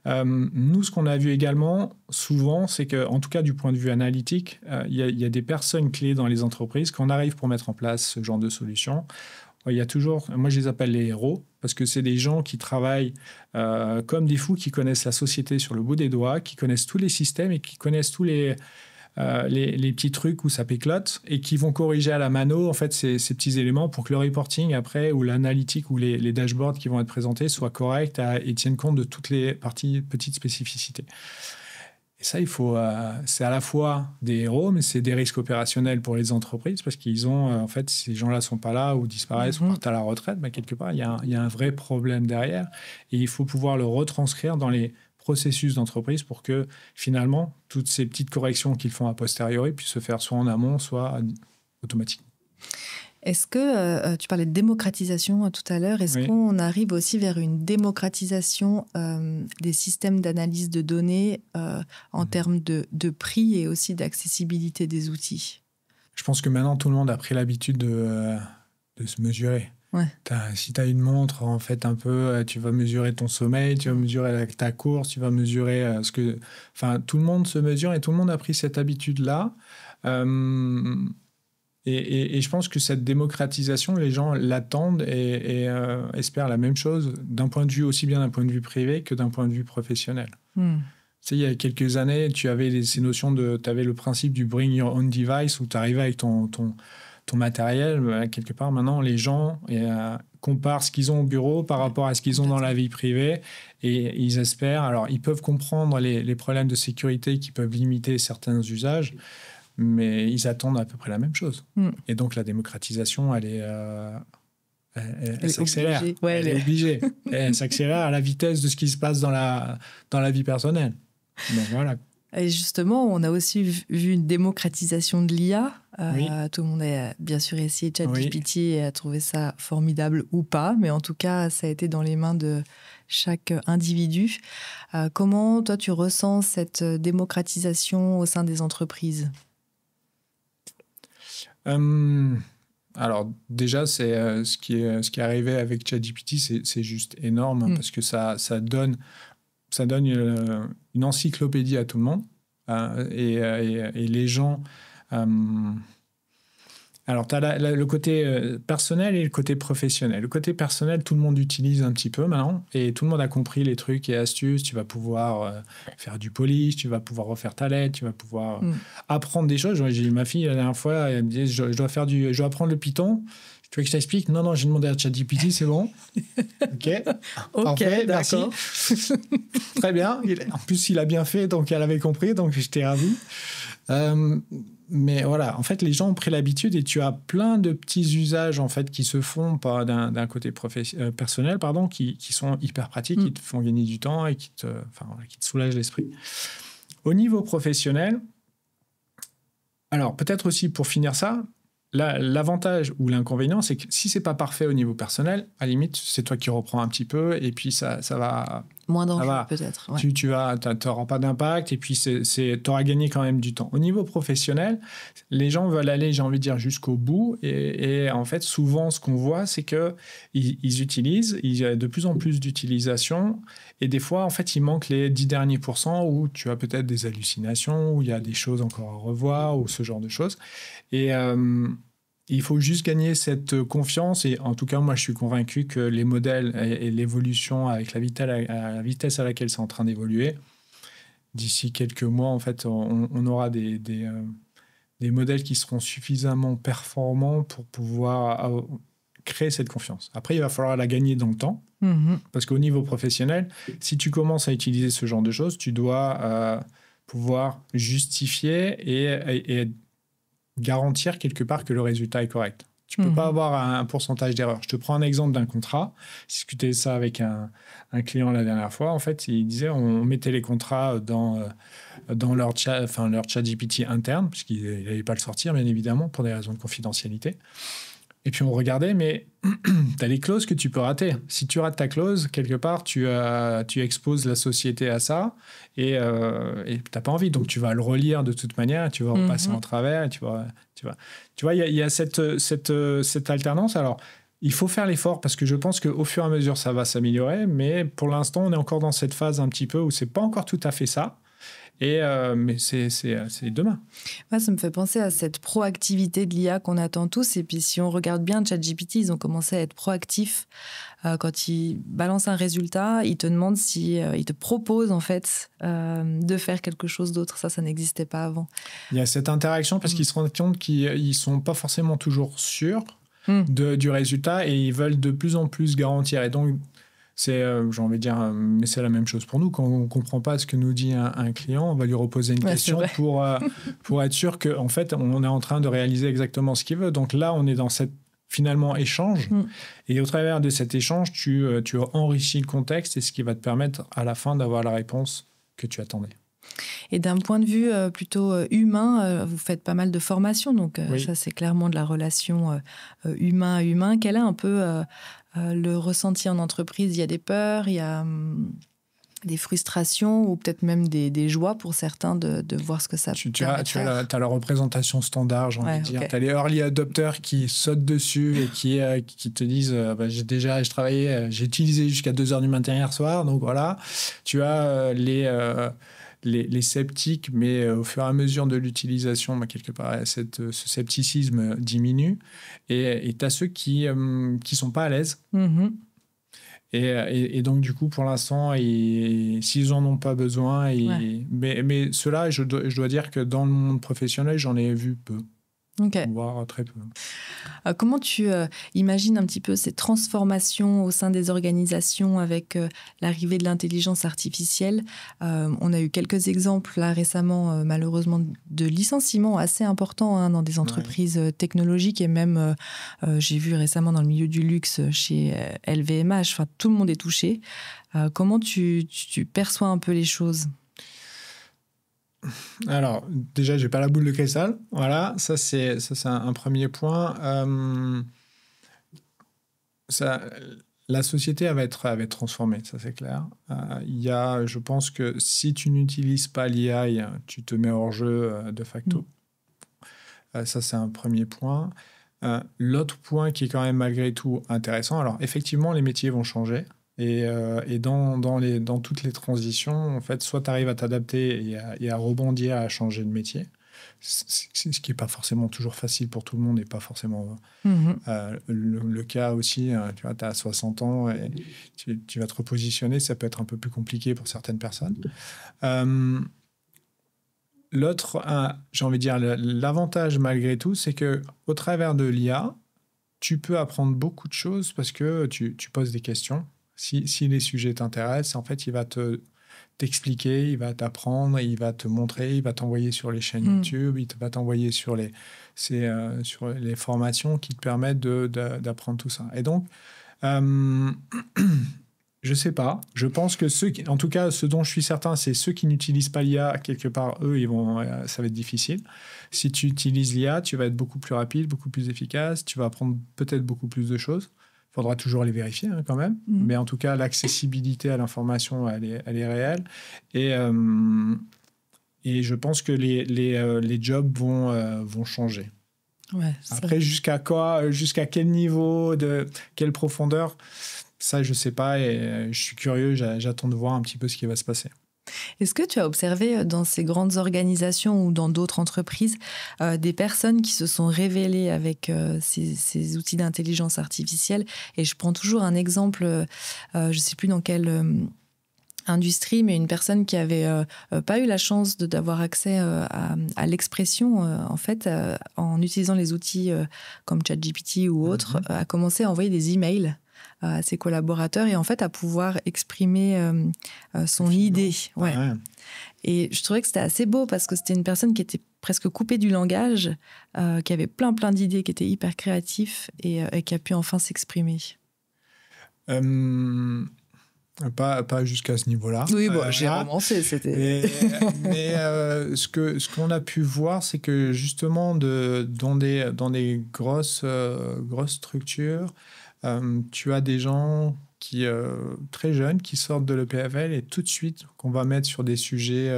Speaker 1: Nous, ce qu'on a vu également souvent, c'est qu'en tout cas du point de vue analytique, il y a des personnes clés dans les entreprises qu'on arrive pour mettre en place ce genre de solution. Il y a toujours, moi je les appelle les héros, parce que c'est des gens qui travaillent comme des fous, qui connaissent la société sur le bout des doigts, qui connaissent tous les systèmes et qui connaissent tous les petits trucs où ça péclote et qui vont corriger à la mano en fait, ces petits éléments pour que le reporting après ou l'analytique ou les dashboards qui vont être présentés soient corrects et tiennent compte de toutes les petites spécificités. Et ça, c'est à la fois des héros, mais c'est des risques opérationnels pour les entreprises parce qu'ils ont, en fait, ces gens-là ne sont pas là ou disparaissent ou partent à la retraite, mais quelque part, il y a un vrai problème derrière et il faut pouvoir le retranscrire dans les processus d'entreprise pour que, finalement, toutes ces petites corrections qu'ils font a posteriori puissent se faire soit en amont, soit automatiquement.
Speaker 2: Est-ce que, tu parlais de démocratisation tout à l'heure, est-ce qu'on arrive aussi vers une démocratisation des systèmes d'analyse de données en termes de prix et aussi d'accessibilité des outils?
Speaker 1: Je pense que maintenant, tout le monde a pris l'habitude de se mesurer.
Speaker 2: Ouais.
Speaker 1: Si tu as une montre, en fait, un peu, tu vas mesurer ton sommeil, tu vas mesurer ta course, tu vas mesurer ce que... Enfin, tout le monde se mesure et tout le monde a pris cette habitude-là. Et je pense que cette démocratisation, les gens l'attendent et espèrent la même chose d'un point de vue, aussi bien d'un point de vue privé que d'un point de vue professionnel. Tu sais, il y a quelques années, tu avais ces notions tu avais le principe du bring your own device où tu arrivais avec ton matériel. Quelque part, maintenant, les gens comparent ce qu'ils ont au bureau par rapport à ce qu'ils ont dans la vie privée et ils espèrent. Alors, ils peuvent comprendre les problèmes de sécurité qui peuvent limiter certains usages, mais ils attendent à peu près la même chose. Et donc, la démocratisation, elle s'accélère. Elle est obligée. Elle s'accélère à la vitesse de ce qui se passe dans la vie personnelle. Donc, voilà.
Speaker 2: Et justement, on a aussi vu une démocratisation de l'IA.
Speaker 1: Oui.
Speaker 2: Tout le monde a bien sûr essayé ChatGPT
Speaker 1: Oui.
Speaker 2: et a trouvé ça formidable ou pas, mais en tout cas, ça a été dans les mains de chaque individu. Comment, toi, tu ressens cette démocratisation au sein des entreprises ?
Speaker 1: Alors déjà, c'est ce qui est arrivé avec ChatGPT, c'est juste énorme parce que ça donne une encyclopédie à tout le monde et les gens. Alors, tu as le côté personnel et le côté professionnel. Le côté personnel, tout le monde utilise un petit peu maintenant et tout le monde a compris les trucs et astuces. Tu vas pouvoir faire du polish, tu vas pouvoir refaire ta lettre, tu vas pouvoir apprendre des choses. J'ai eu ma fille la dernière fois, elle me disait je dois apprendre le Python. Tu veux que je t'explique ? Non, j'ai demandé à ChatGPT, c'est bon. OK, parfait,
Speaker 2: d'accord.
Speaker 1: Merci. Très bien. En plus, il a bien fait, donc elle avait compris, donc j'étais ravi. Mais voilà, en fait, les gens ont pris l'habitude et tu as plein de petits usages en fait qui se font d'un côté personnel, qui sont hyper pratiques, qui te font gagner du temps et qui te soulagent l'esprit. Au niveau professionnel, alors peut-être aussi pour finir ça, l'avantage ou l'inconvénient, c'est que si c'est pas parfait au niveau personnel, à la limite, c'est toi qui reprends un petit peu et puis ça va...
Speaker 2: Moins d'enjeux, peut-être. Ouais.
Speaker 1: Tu n'auras pas d'impact et puis tu auras gagné quand même du temps. Au niveau professionnel, les gens veulent aller, j'ai envie de dire, jusqu'au bout. Et en fait, souvent, ce qu'on voit, c'est qu'ils utilisent, il y a de plus en plus d'utilisation. Et des fois, en fait, il manque les 10 derniers pourcents où tu as peut-être des hallucinations, où il y a des choses encore à revoir ou ce genre de choses. Et... il faut juste gagner cette confiance et en tout cas, moi, je suis convaincu que les modèles et l'évolution avec la vitesse à laquelle c'est en train d'évoluer, d'ici quelques mois, en fait, on aura des modèles qui seront suffisamment performants pour pouvoir créer cette confiance. Après, il va falloir la gagner dans le temps parce qu'au niveau professionnel, si tu commences à utiliser ce genre de choses, tu dois pouvoir justifier et garantir quelque part que le résultat est correct. Tu ne peux pas avoir un pourcentage d'erreur. Je te prends un exemple d'un contrat. J'ai discuté ça avec un client la dernière fois. En fait, il disait on mettait les contrats dans leur ChatGPT interne, puisqu'il n'allait pas le sortir, bien évidemment, pour des raisons de confidentialité. Et puis on regardait, mais tu as les clauses que tu peux rater. Si tu rates ta clause, quelque part, tu exposes la société à ça et tu n'as pas envie. Donc tu vas le relire de toute manière, tu vas repasser en travers. Et tu vois, il y a cette alternance. Alors, il faut faire l'effort parce que je pense qu'au fur et à mesure, ça va s'améliorer. Mais pour l'instant, on est encore dans cette phase un petit peu où ce n'est pas encore tout à fait ça. Mais c'est demain.
Speaker 2: Ouais, ça me fait penser à cette proactivité de l'IA qu'on attend tous. Et puis, si on regarde bien ChatGPT, ils ont commencé à être proactifs. Quand ils balancent un résultat, ils te demandent ils te proposent en fait de faire quelque chose d'autre. Ça n'existait pas avant.
Speaker 1: Il y a cette interaction parce qu'ils se rendent compte qu'ils ne sont pas forcément toujours sûrs du résultat et ils veulent de plus en plus garantir. Et donc, j'ai envie de dire, mais c'est la même chose pour nous. Quand on ne comprend pas ce que nous dit un client, on va lui reposer une question pour être sûr qu'en fait, on est en train de réaliser exactement ce qu'il veut. Donc là, on est dans cette finalement échange. Et au travers de cet échange, tu enrichis le contexte et ce qui va te permettre à la fin d'avoir la réponse que tu attendais.
Speaker 2: Et d'un point de vue plutôt humain, vous faites pas mal de formations. Donc ça, c'est clairement de la relation humain à humain. Quel est un peu le ressenti en entreprise ? Il y a des peurs, il y a des frustrations ou peut-être même des joies pour certains de voir ce que ça
Speaker 1: Tu
Speaker 2: permet de faire.
Speaker 1: as la représentation standard, j'ai envie de dire. Tu as les early adopters qui sautent dessus et qui te disent j'ai utilisé jusqu'à 2h du matin hier soir, donc voilà. Tu as les sceptiques, mais au fur et à mesure de l'utilisation, quelque part, ce scepticisme diminue. Et tu as ceux qui sont pas à l'aise.
Speaker 2: Mm-hmm.
Speaker 1: Et donc, du coup, pour l'instant, s'ils n'en ont pas besoin... Mais ceux-là, je dois dire que dans le monde professionnel, j'en ai vu peu. Voire très peu.
Speaker 2: Comment tu imagines un petit peu ces transformations au sein des organisations avec l'arrivée de l'intelligence artificielle? On a eu quelques exemples là récemment, malheureusement, de licenciements assez importants dans des entreprises technologiques et même, j'ai vu récemment dans le milieu du luxe chez LVMH, enfin, tout le monde est touché. Comment tu perçois un peu les choses?
Speaker 1: Alors, déjà, j'ai pas la boule de cristal. Voilà, ça c'est un premier point. La société va être transformée, ça c'est clair. Je pense que si tu n'utilises pas l'IA, tu te mets hors jeu de facto. Ça c'est un premier point. L'autre point qui est quand même malgré tout intéressant, alors effectivement les métiers vont changer. Et dans toutes les transitions, en fait, soit tu arrives à t'adapter et à rebondir, à changer de métier, ce qui n'est pas forcément toujours facile pour tout le monde et pas forcément le cas aussi. Tu vois, tu as 60 ans et tu vas te repositionner, ça peut être un peu plus compliqué pour certaines personnes. L'autre, j'ai envie de dire, l'avantage malgré tout, c'est qu'au travers de l'IA, tu peux apprendre beaucoup de choses parce que tu poses des questions. Si les sujets t'intéressent, en fait, il va t'expliquer, il va t'apprendre, il va te montrer, il va t'envoyer sur les chaînes YouTube, il va t'envoyer sur les formations qui te permettent d'apprendre tout ça. Et donc, je sais pas. Je pense que en tout cas, ce dont je suis certain, c'est ceux qui n'utilisent pas l'IA, quelque part, eux, ça va être difficile. Si tu utilises l'IA, tu vas être beaucoup plus rapide, beaucoup plus efficace, tu vas apprendre peut-être beaucoup plus de choses. Il faudra toujours les vérifier quand même. Mais en tout cas, l'accessibilité à l'information, elle est réelle. Et je pense que les jobs vont changer.
Speaker 2: Ouais,
Speaker 1: après, jusqu'à quel niveau, de quelle profondeur, ça, je ne sais pas. Et je suis curieux, j'attends de voir un petit peu ce qui va se passer.
Speaker 2: Est-ce que tu as observé dans ces grandes organisations ou dans d'autres entreprises des personnes qui se sont révélées avec ces outils d'intelligence artificielle? Et je prends toujours un exemple, je ne sais plus dans quelle industrie, mais une personne qui avait pas eu la chance d'avoir accès à l'expression, en fait, en utilisant les outils comme ChatGPT ou autres, a commencé à envoyer des emails à ses collaborateurs et en fait à pouvoir exprimer son idée. Ouais. Et je trouvais que c'était assez beau parce que c'était une personne qui était presque coupée du langage, qui avait plein d'idées, qui était hyper créatif et qui a pu enfin s'exprimer.
Speaker 1: Pas jusqu'à ce niveau-là.
Speaker 2: Oui, bon, j'ai romancé, c'était...
Speaker 1: Mais ce qu'on a pu voir, c'est que justement, dans des grosses structures, tu as des gens très jeunes qui sortent de l'EPFL et tout de suite qu'on va mettre sur des sujets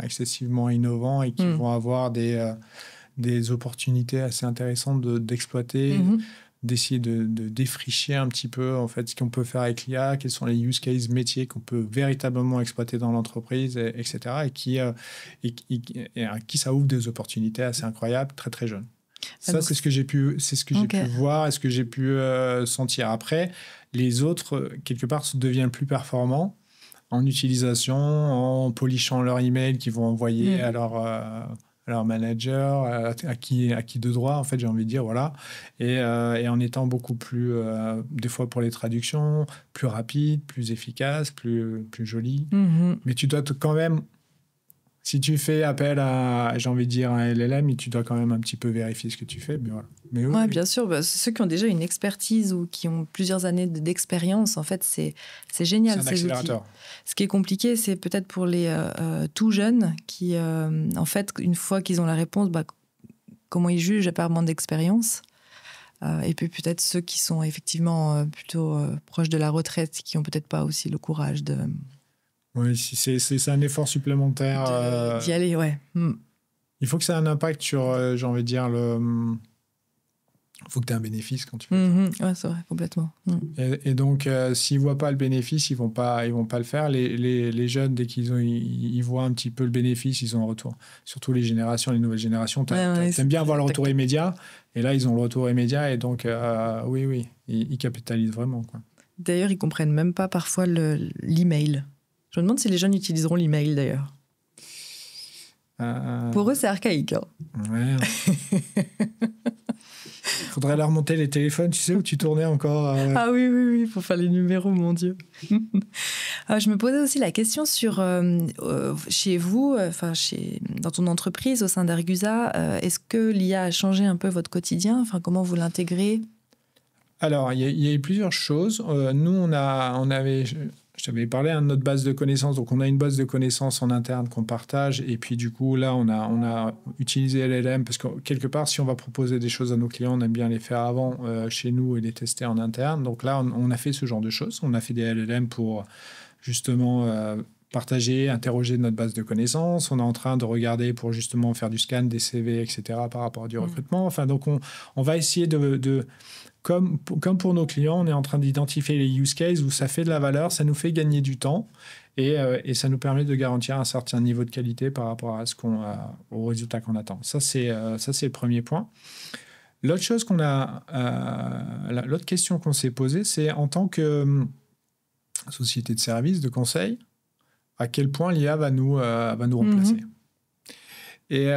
Speaker 1: excessivement innovants et qui vont avoir des opportunités assez intéressantes d'exploiter, d'essayer de défricher un petit peu en fait ce qu'on peut faire avec l'IA, quels sont les use cases métiers qu'on peut véritablement exploiter dans l'entreprise, etc. Et à qui ça ouvre des opportunités assez incroyables, très très jeunes. Ça, c'est ce que j'ai pu voir et ce que j'ai pu sentir. Après, les autres, quelque part, deviennent plus performants en utilisation, en polichant leur email qu'ils vont envoyer à leur manager, à qui de droit, en fait, j'ai envie de dire, voilà. Et en étant beaucoup plus, des fois pour les traductions, plus rapide, plus efficace, plus joli. Mais tu dois quand même... Si tu fais appel à, j'ai envie de dire, un LLM, tu dois quand même un petit peu vérifier ce que tu fais. Mais voilà.
Speaker 2: Oui, bien sûr. Bah, ceux qui ont déjà une expertise ou qui ont plusieurs années d'expérience, en fait, c'est génial.
Speaker 1: C'est un accélérateur.
Speaker 2: Ce qui est compliqué, c'est peut-être pour les tout jeunes qui, en fait, une fois qu'ils ont la réponse, comment ils jugent à part manque d'expérience. Et puis peut-être ceux qui sont effectivement plutôt proches de la retraite, qui n'ont peut-être pas aussi le courage de...
Speaker 1: Oui, c'est un effort supplémentaire.
Speaker 2: D'y aller, ouais.
Speaker 1: Il faut que ça ait un impact sur, j'ai envie de dire, il faut que tu aies un bénéfice quand tu fais ça.
Speaker 2: Ouais, c'est vrai, complètement.
Speaker 1: Et donc, s'ils ne voient pas le bénéfice, ils vont pas le faire. Les jeunes, dès ils voient un petit peu le bénéfice, ils ont un retour. Surtout les nouvelles générations, t'aimes bien avoir le retour immédiat. Et là, ils ont le retour immédiat. Et donc, oui, ils capitalisent vraiment, quoi.
Speaker 2: D'ailleurs, ils ne comprennent même pas parfois l'email. Je me demande si les jeunes utiliseront l'email, d'ailleurs. Pour eux, c'est archaïque. Hein.
Speaker 1: Ouais. Faudrait leur remonter les téléphones, tu sais, où tu tournais encore.
Speaker 2: Ah oui, pour faire les numéros, mon Dieu. Je me posais aussi la question sur, chez vous, dans ton entreprise, au sein d'Argusa, est-ce que l'IA a changé un peu votre quotidien ? Comment vous l'intégrez ?
Speaker 1: Alors, il y a eu plusieurs choses. Nous, on avait... Je t'avais parlé de notre base de connaissances. Donc, on a une base de connaissances en interne qu'on partage. Et puis, du coup, là, on a utilisé LLM parce que, quelque part, si on va proposer des choses à nos clients, on aime bien les faire avant chez nous et les tester en interne. Donc là, on a fait ce genre de choses. On a fait des LLM pour, justement, partager, interroger notre base de connaissances. On est en train de regarder pour, justement, faire du scan des CV, etc., par rapport à du recrutement. Enfin, donc, on va essayer de comme pour nos clients, on est en train d'identifier les use cases où ça fait de la valeur, ça nous fait gagner du temps et ça nous permet de garantir un certain niveau de qualité par rapport à aux résultats qu'on attend. Ça, c'est le premier point. L'autre chose l'autre question qu'on s'est posée, c'est en tant que société de service, de conseil, à quel point l'IA va nous remplacer. Et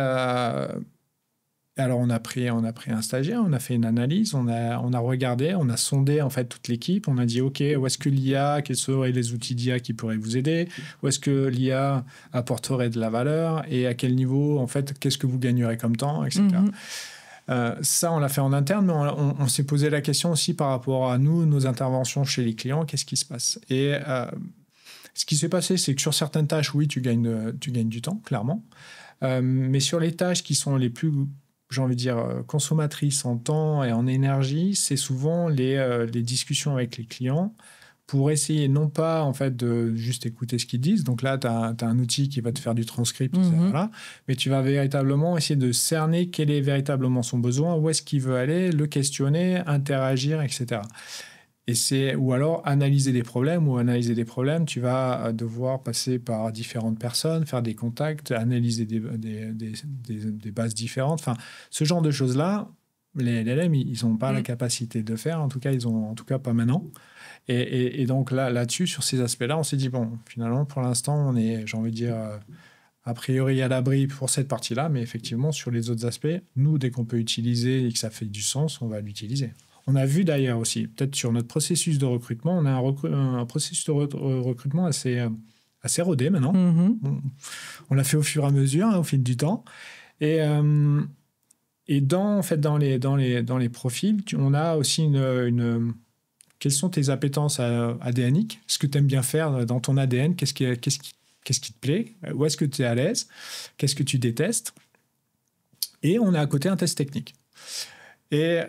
Speaker 1: alors, on a pris un stagiaire, on a fait une analyse, on a regardé, on a sondé en fait toute l'équipe, on a dit OK, où est-ce que l'IA, quels seraient les outils d'IA qui pourraient vous aider, où est-ce que l'IA apporterait de la valeur et à quel niveau, en fait, qu'est-ce que vous gagnerez comme temps, etc. Ça, on l'a fait en interne, mais on s'est posé la question aussi par rapport à nos interventions chez les clients, qu'est-ce qui se passe ? Et ce qui s'est passé, c'est que sur certaines tâches, oui, tu gagnes du temps, clairement, mais sur les tâches qui sont les plus, j'ai envie de dire, consommatrices en temps et en énergie, c'est souvent les discussions avec les clients pour essayer non pas en fait de juste écouter ce qu'ils disent. Donc là, tu as un outil qui va te faire du transcript, voilà, mais tu vas véritablement essayer de cerner quel est véritablement son besoin, où est-ce qu'il veut aller, le questionner, interagir, etc. Ou alors analyser des problèmes. Tu vas devoir passer par différentes personnes, faire des contacts, analyser des bases différentes. Enfin, ce genre de choses-là, les LLM, ils n'ont pas la capacité de faire. En tout cas, ils ont, en tout cas pas maintenant. Et donc là-dessus, sur ces aspects-là, on s'est dit, bon, finalement, pour l'instant, on est, j'ai envie de dire, a priori à l'abri pour cette partie-là. Mais effectivement, sur les autres aspects, nous, dès qu'on peut utiliser et que ça fait du sens, on va l'utiliser. On a vu d'ailleurs aussi, peut-être sur notre processus de recrutement, on a un processus de recrutement assez rodé maintenant. On l'a fait au fur et à mesure, au fil du temps. Et dans les profils, on a aussi quelles sont tes appétences ADNiques ? Ce que tu aimes bien faire dans ton ADN ? Qu'est-ce qui te plaît ? Où est-ce que tu es à l'aise ? Qu'est-ce que tu détestes ? Et on a à côté un test technique. Et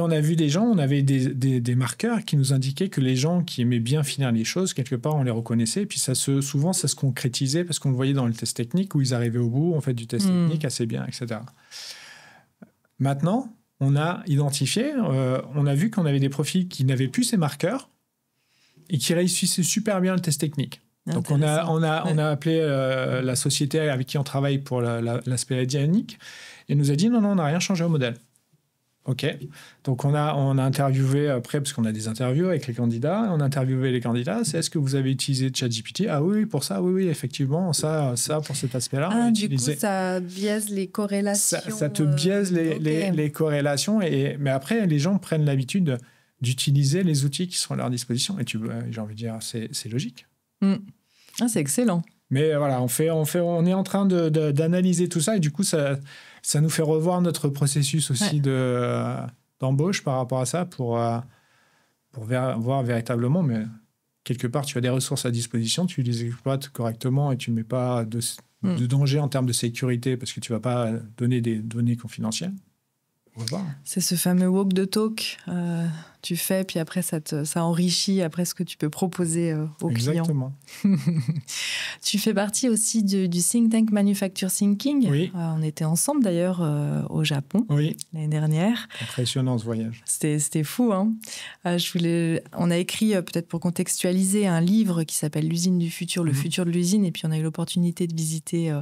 Speaker 1: on a vu on avait des marqueurs qui nous indiquaient que les gens qui aimaient bien finir les choses, quelque part, on les reconnaissait. Et puis souvent, ça se concrétisait parce qu'on le voyait dans le test technique où ils arrivaient au bout, en fait, du test technique assez bien, etc. Maintenant, on a identifié, on a vu qu'on avait des profils qui n'avaient plus ces marqueurs et qui réussissaient super bien le test technique. Donc, on a appelé la société avec qui on travaille pour l'aspect ADNique et nous a dit non, on n'a rien changé au modèle. OK. Donc, on a interviewé après, parce qu'on a des interviews avec les candidats, on a interviewé les candidats. C'est est-ce que vous avez utilisé ChatGPT ? Ah oui, pour ça, oui, effectivement, ça pour cet aspect-là.
Speaker 2: Du coup, ça biaise les corrélations.
Speaker 1: Ça te biaise les corrélations. Mais après, les gens prennent l'habitude d'utiliser les outils qui sont à leur disposition. Et j'ai envie de dire, c'est logique.
Speaker 2: C'est excellent.
Speaker 1: Mais voilà, on est en train d'analyser tout ça et du coup, ça nous fait revoir notre processus aussi d'embauche par rapport à ça pour voir véritablement. Mais quelque part, tu as des ressources à disposition, tu les exploites correctement et tu ne mets pas de danger en termes de sécurité parce que tu ne vas pas donner des données confidentielles. On va voir.
Speaker 2: C'est ce fameux walk the talk tu fais, puis après ça enrichit après ce que tu peux proposer aux
Speaker 1: Exactement.
Speaker 2: clients. Tu fais partie aussi du think tank Manufacture Thinking.
Speaker 1: Oui.
Speaker 2: On était ensemble d'ailleurs au Japon l'année dernière.
Speaker 1: Impressionnant ce voyage.
Speaker 2: C'était fou, hein. On a écrit, peut-être pour contextualiser, un livre qui s'appelle L'usine du futur, le futur de l'usine, et puis on a eu l'opportunité de visiter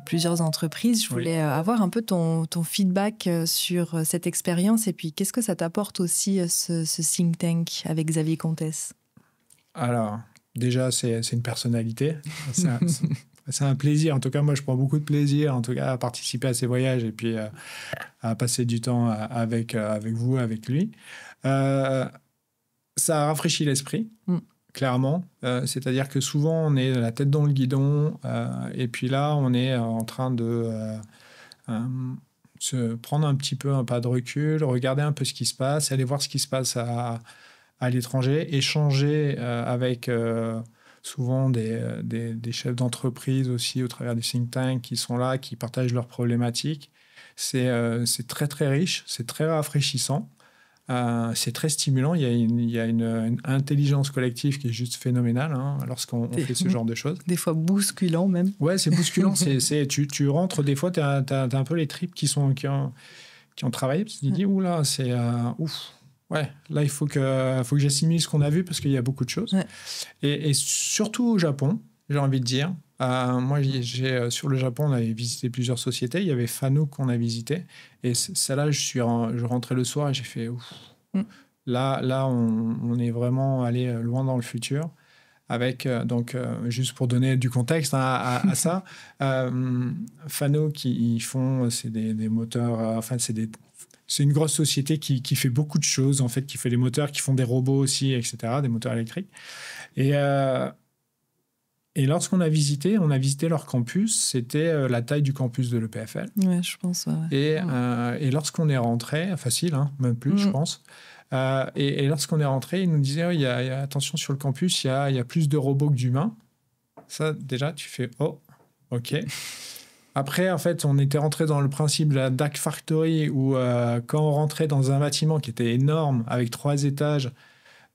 Speaker 2: plusieurs entreprises. Je voulais avoir un peu ton feedback sur cette expérience, et puis qu'est-ce que ça t'apporte aussi, ce think tank avec Xavier Comtesse?
Speaker 1: Alors, déjà, c'est une personnalité. C'est un plaisir. En tout cas, moi, je prends beaucoup de plaisir en tout cas, à participer à ces voyages et puis à passer du temps avec vous, avec lui. Ça rafraîchit l'esprit, clairement. C'est-à-dire que souvent, on est la tête dans le guidon et puis là, on est en train de se prendre un petit peu un pas de recul, regarder un peu ce qui se passe, aller voir ce qui se passe à l'étranger, échanger avec souvent des chefs d'entreprise aussi au travers du think tank qui sont là, qui partagent leurs problématiques. C'est très, très riche, c'est très rafraîchissant, c'est très stimulant. Il y a une intelligence collective qui est juste phénoménale lorsqu'on fait ce genre de choses.
Speaker 2: Des fois bousculant même.
Speaker 1: Ouais, c'est bousculant. Tu rentres, des fois, tu as un peu les tripes qui ont travaillé, parce que tu dis, oula, c'est ouf. Ouais, là, il faut que j'assimile ce qu'on a vu parce qu'il y a beaucoup de choses. Ouais. Et surtout au Japon, j'ai envie de dire. Moi, sur le Japon, on avait visité plusieurs sociétés. Il y avait Fanuc qu'on a visité. Et celle-là, je rentrais le soir et j'ai fait ouf. Là, on est vraiment allé loin dans le futur. Avec, juste pour donner du contexte à ça, Fanuc, ils font, c'est des moteurs, c'est une grosse société qui fait beaucoup de choses, en fait, qui fait des moteurs, qui font des robots aussi, etc., des moteurs électriques. Et lorsqu'on a visité leur campus, c'était la taille du campus de l'EPFL.
Speaker 2: Ouais, je pense. Ouais.
Speaker 1: Et lorsqu'on est rentré, facile, même plus, je pense. Et lorsqu'on est rentré, ils nous disaient, il y a, attention, sur le campus, il y a plus de robots que d'humains. Ça, déjà, tu fais, oh, OK. Après, en fait, on était rentré dans le principe de la DAC Factory où quand on rentrait dans un bâtiment qui était énorme, avec 3 étages,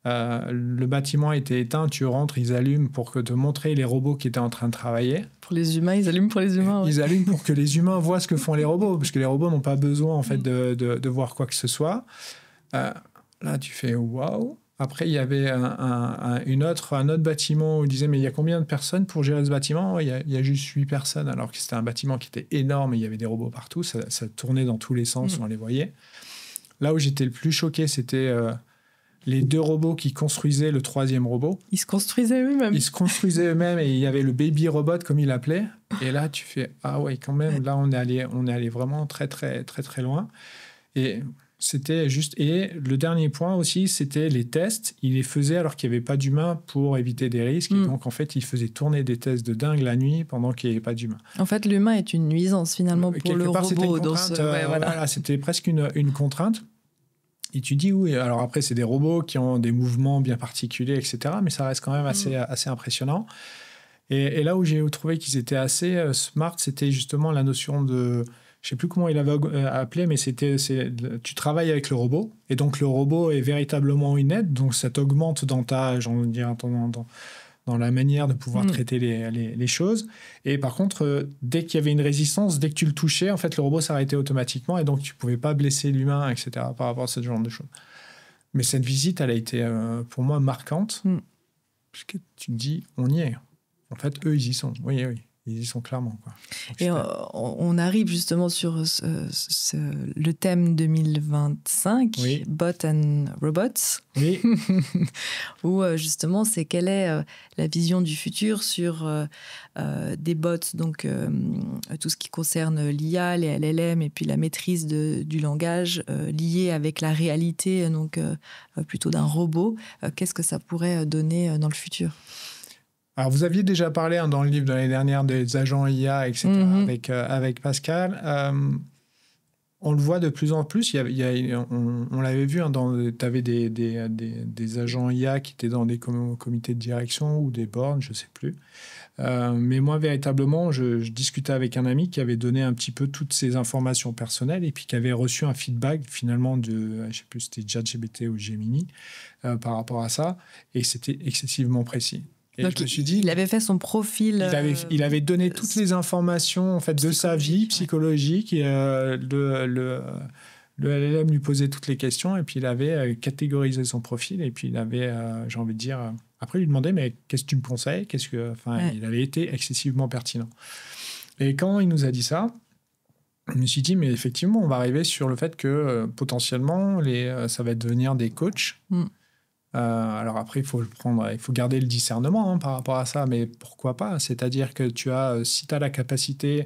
Speaker 1: le bâtiment était éteint, tu rentres, ils allument pour te montrer les robots qui étaient en train de travailler.
Speaker 2: Pour les humains, ils allument pour les humains. Ouais.
Speaker 1: Ils allument pour que les humains voient ce que font les robots, parce que les robots n'ont pas besoin en fait, de voir quoi que ce soit. Là, tu fais waouh. Après, il y avait un autre bâtiment où ils disaient mais il y a combien de personnes pour gérer ce bâtiment? Il y a juste 8 personnes, alors que c'était un bâtiment qui était énorme et il y avait des robots partout. Ça tournait dans tous les sens, on les voyait. Là où j'étais le plus choqué, c'était les 2 robots qui construisaient le 3e robot.
Speaker 2: Ils se construisaient eux-mêmes.
Speaker 1: Ils se construisaient eux-mêmes et il y avait le baby robot, comme il l'appelait. Et là, tu fais ah ouais, quand même, là, on est allé vraiment très, très, très, très loin. Et c'était juste... Et le dernier point aussi, c'était les tests. Il les faisait alors qu'il n'y avait pas d'humains pour éviter des risques. Et donc, en fait, il faisait tourner des tests de dingue la nuit pendant qu'il n'y avait pas d'humains.
Speaker 2: En fait, l'humain est une nuisance, finalement, pour le robot.
Speaker 1: C'était une contrainte, voilà, c'était presque une contrainte. Et tu dis oui. Alors après, c'est des robots qui ont des mouvements bien particuliers, etc. Mais ça reste quand même assez impressionnant. Et là où j'ai trouvé qu'ils étaient assez smart, c'était justement la notion de... Je ne sais plus comment il avait appelé, mais tu travailles avec le robot, et donc le robot est véritablement une aide, donc ça t'augmente dans dans la manière de pouvoir traiter les choses. Et par contre, dès qu'il y avait une résistance, dès que tu le touchais, en fait, le robot s'arrêtait automatiquement, et donc tu ne pouvais pas blesser l'humain, etc., par rapport à ce genre de choses. Mais cette visite, elle a été, pour moi, marquante, parce que tu te dis, on y est. En fait, eux, ils y sont. Oui. Ils y sont clairement. Quoi.
Speaker 2: Et on arrive justement sur le thème 2025,
Speaker 1: oui.
Speaker 2: Bot and Robots,
Speaker 1: oui.
Speaker 2: où justement, c'est quelle est la vision du futur sur des bots, donc tout ce qui concerne l'IA, les LLM, et puis la maîtrise du langage lié avec la réalité, donc plutôt d'un robot. Qu'est-ce que ça pourrait donner dans le futur ?
Speaker 1: Alors, vous aviez déjà parlé dans le livre de l'année dernière des agents IA, etc., avec Pascal. On le voit de plus en plus. On l'avait vu, hein, tu avais des agents IA qui étaient dans des comités de direction ou des boards, je ne sais plus. Mais moi, véritablement, je discutais avec un ami qui avait donné un petit peu toutes ces informations personnelles et puis qui avait reçu un feedback finalement je ne sais plus si c'était ChatGPT ou Gemini par rapport à ça. Et c'était excessivement précis. Et
Speaker 2: donc,
Speaker 1: je me suis dit,
Speaker 2: il avait fait son profil.
Speaker 1: Il avait donné toutes les informations en fait, de sa vie psychologique. Et, le LLM lui posait toutes les questions et puis il avait catégorisé son profil. Et puis il avait, j'ai envie de dire, après il lui demandait mais qu'est-ce que tu me conseilles ? Il avait été excessivement pertinent. Et quand il nous a dit ça, je me suis dit mais effectivement on va arriver sur le fait que potentiellement ça va devenir des coachs. Alors après, il faut garder le discernement par rapport à ça, mais pourquoi pas ? C'est-à-dire que si tu as la capacité,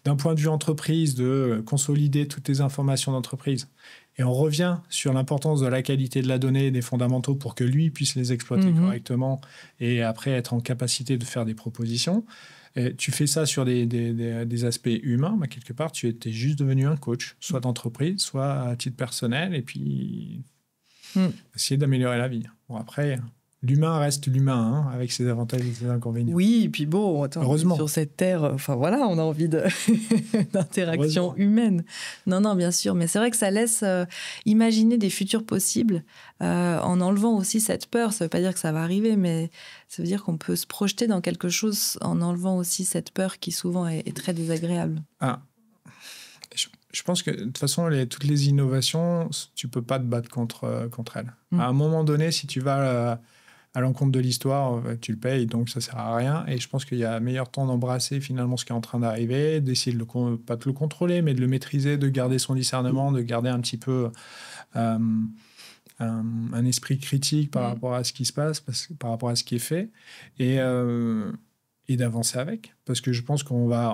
Speaker 1: d'un point de vue entreprise, de consolider toutes tes informations d'entreprise, et on revient sur l'importance de la qualité de la donnée et des fondamentaux pour que lui puisse les exploiter correctement et après être en capacité de faire des propositions. Et tu fais ça sur des aspects humains, mais quelque part, tu étais juste devenu un coach, soit d'entreprise, soit à titre personnel, et puis... essayer d'améliorer la vie. Bon, après, l'humain reste l'humain, avec ses avantages et ses inconvénients.
Speaker 2: Oui, et puis bon,
Speaker 1: heureusement.
Speaker 2: Sur cette terre, on a envie d'interaction humaine. Non, bien sûr, mais c'est vrai que ça laisse imaginer des futurs possibles en enlevant aussi cette peur. Ça ne veut pas dire que ça va arriver, mais ça veut dire qu'on peut se projeter dans quelque chose en enlevant aussi cette peur qui souvent est très désagréable.
Speaker 1: Je pense que de toute façon, toutes les innovations, tu ne peux pas te battre contre elles. À un moment donné, si tu vas à l'encontre de l'histoire, tu le payes, donc ça ne sert à rien. Et je pense qu'il y a meilleur temps d'embrasser finalement ce qui est en train d'arriver, d'essayer de pas de le contrôler, mais de le maîtriser, de garder son discernement, de garder un petit peu un esprit critique par rapport à ce qui se passe, par rapport à ce qui est fait. Et d'avancer avec, parce que je pense qu'on va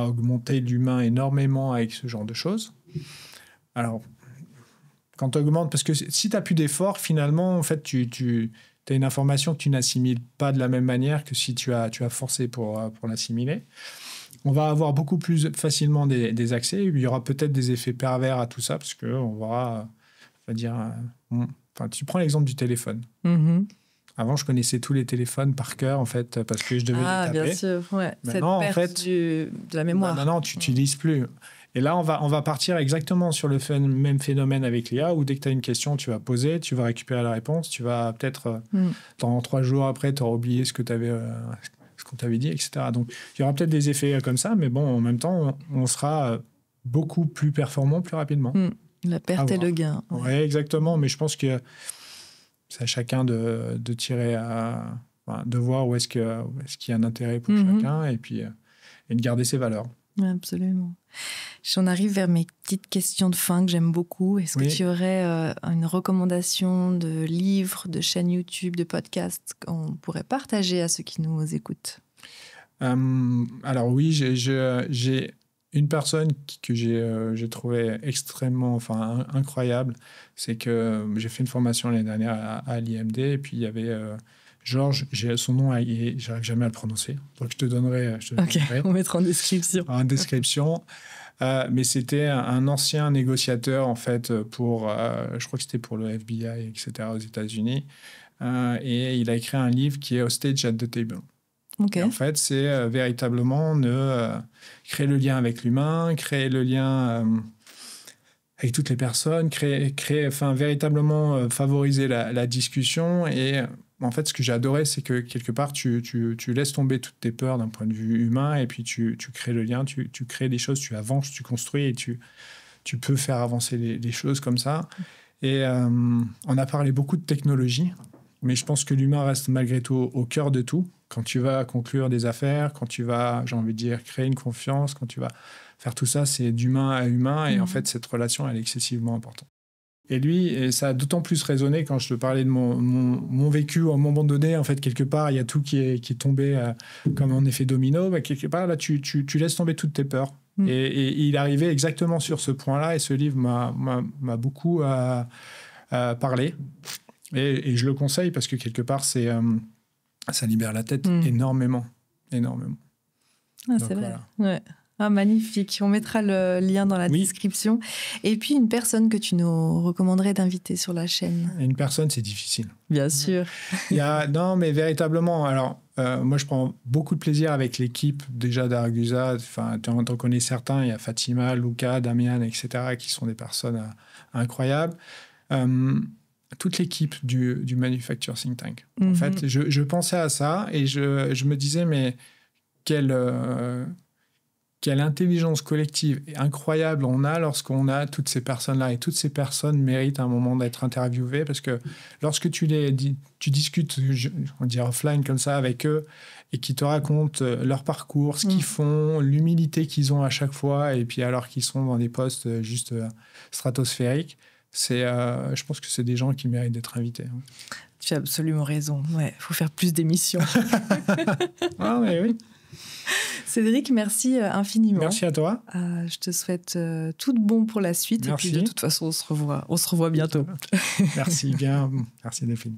Speaker 1: augmenter l'humain énormément avec ce genre de choses. Alors, quand tu augmentes, parce que si tu n'as plus d'effort, finalement, en fait, tu as une information que tu n'assimiles pas de la même manière que si tu as forcé pour l'assimiler. On va avoir beaucoup plus facilement des accès. Il y aura peut-être des effets pervers à tout ça, parce qu'on va dire... tu prends l'exemple du téléphone. Avant, je connaissais tous les téléphones par cœur, en fait, parce que je devais les taper.
Speaker 2: Bien sûr, ouais.
Speaker 1: Maintenant,
Speaker 2: cette perte de la mémoire.
Speaker 1: Maintenant, tu n'utilises plus. Et là, on va partir exactement sur le même phénomène avec l'IA, où dès que tu as une question, tu vas poser, tu vas récupérer la réponse, tu vas peut-être, dans 3 jours après, tu auras oublié ce qu'on t'avait dit, etc. Donc, il y aura peut-être des effets comme ça, mais bon, en même temps, on sera beaucoup plus performant plus rapidement.
Speaker 2: La perte et le gain.
Speaker 1: Oui, exactement, mais je pense que c'est à chacun de tirer de voir où est-ce qu'il y a un intérêt pour chacun et puis et de garder ses valeurs.
Speaker 2: Absolument. J'en arrive vers mes petites questions de fin que j'aime beaucoup. Est-ce que tu aurais une recommandation de livres, de chaînes YouTube, de podcasts qu'on pourrait partager à ceux qui nous écoutent ?
Speaker 1: Alors oui, j'ai une personne que j'ai trouvé extrêmement incroyable. C'est que j'ai fait une formation l'année dernière à l'IMD et puis il y avait Georges, son nom, j'arrive jamais à le prononcer, donc je te donnerai.
Speaker 2: On mettra en description.
Speaker 1: Mais c'était un ancien négociateur en fait je crois que c'était pour le FBI, etc. aux États-Unis, et il a écrit un livre qui est Hostage at the Table. Et en fait, c'est véritablement créer le lien avec l'humain, créer le lien avec toutes les personnes, véritablement favoriser la discussion. Et en fait, ce que j'ai adoré, c'est que quelque part, tu laisses tomber toutes tes peurs d'un point de vue humain et puis tu crées le lien, tu crées des choses, tu avances, tu construis et tu peux faire avancer les choses comme ça. Et on a parlé beaucoup de technologie, mais je pense que l'humain reste malgré tout au cœur de tout. Quand tu vas conclure des affaires, quand tu vas, j'ai envie de dire, créer une confiance, quand tu vas faire tout ça, c'est d'humain à humain. Et en fait, cette relation, elle est excessivement importante. Et lui, et ça a d'autant plus résonné quand je te parlais de mon vécu. À un moment donné, en fait, quelque part, il y a tout qui est tombé comme un effet domino. Bah, quelque part, là, tu laisses tomber toutes tes peurs. Et il arrivait exactement sur ce point-là. Et ce livre m'a beaucoup parlé. Et je le conseille parce que quelque part, ça libère la tête énormément.
Speaker 2: Ah, c'est vrai. Ouais. Ah, magnifique. On mettra le lien dans la description. Et puis, une personne que tu nous recommanderais d'inviter sur la chaîne?
Speaker 1: Une personne, c'est difficile.
Speaker 2: Bien sûr.
Speaker 1: Non, mais véritablement. Alors, moi, je prends beaucoup de plaisir avec l'équipe déjà d'Argusa. Enfin, tu en connais certains. Il y a Fatima, Luca, Damian, etc., qui sont des personnes incroyables. Toute l'équipe du Manufacture Think Tank. En fait, je pensais à ça et je me disais, mais quelle intelligence collective incroyable on a lorsqu'on a toutes ces personnes-là. Et toutes ces personnes méritent un moment d'être interviewées parce que lorsque tu discutes, on dirait offline comme ça avec eux et qu'ils te racontent leur parcours, ce qu'ils font, l'humilité qu'ils ont à chaque fois et puis alors qu'ils sont dans des postes juste stratosphériques, je pense que c'est des gens qui méritent d'être invités.
Speaker 2: Tu as absolument raison. Ouais, faut faire plus d'émissions.
Speaker 1: Ah, mais oui.
Speaker 2: Cédric, merci infiniment.
Speaker 1: Merci à toi.
Speaker 2: Je te souhaite tout de bon pour la suite.
Speaker 1: Merci.
Speaker 2: Et puis de toute façon, on se revoit bientôt.
Speaker 1: Merci bien. Merci Delphine.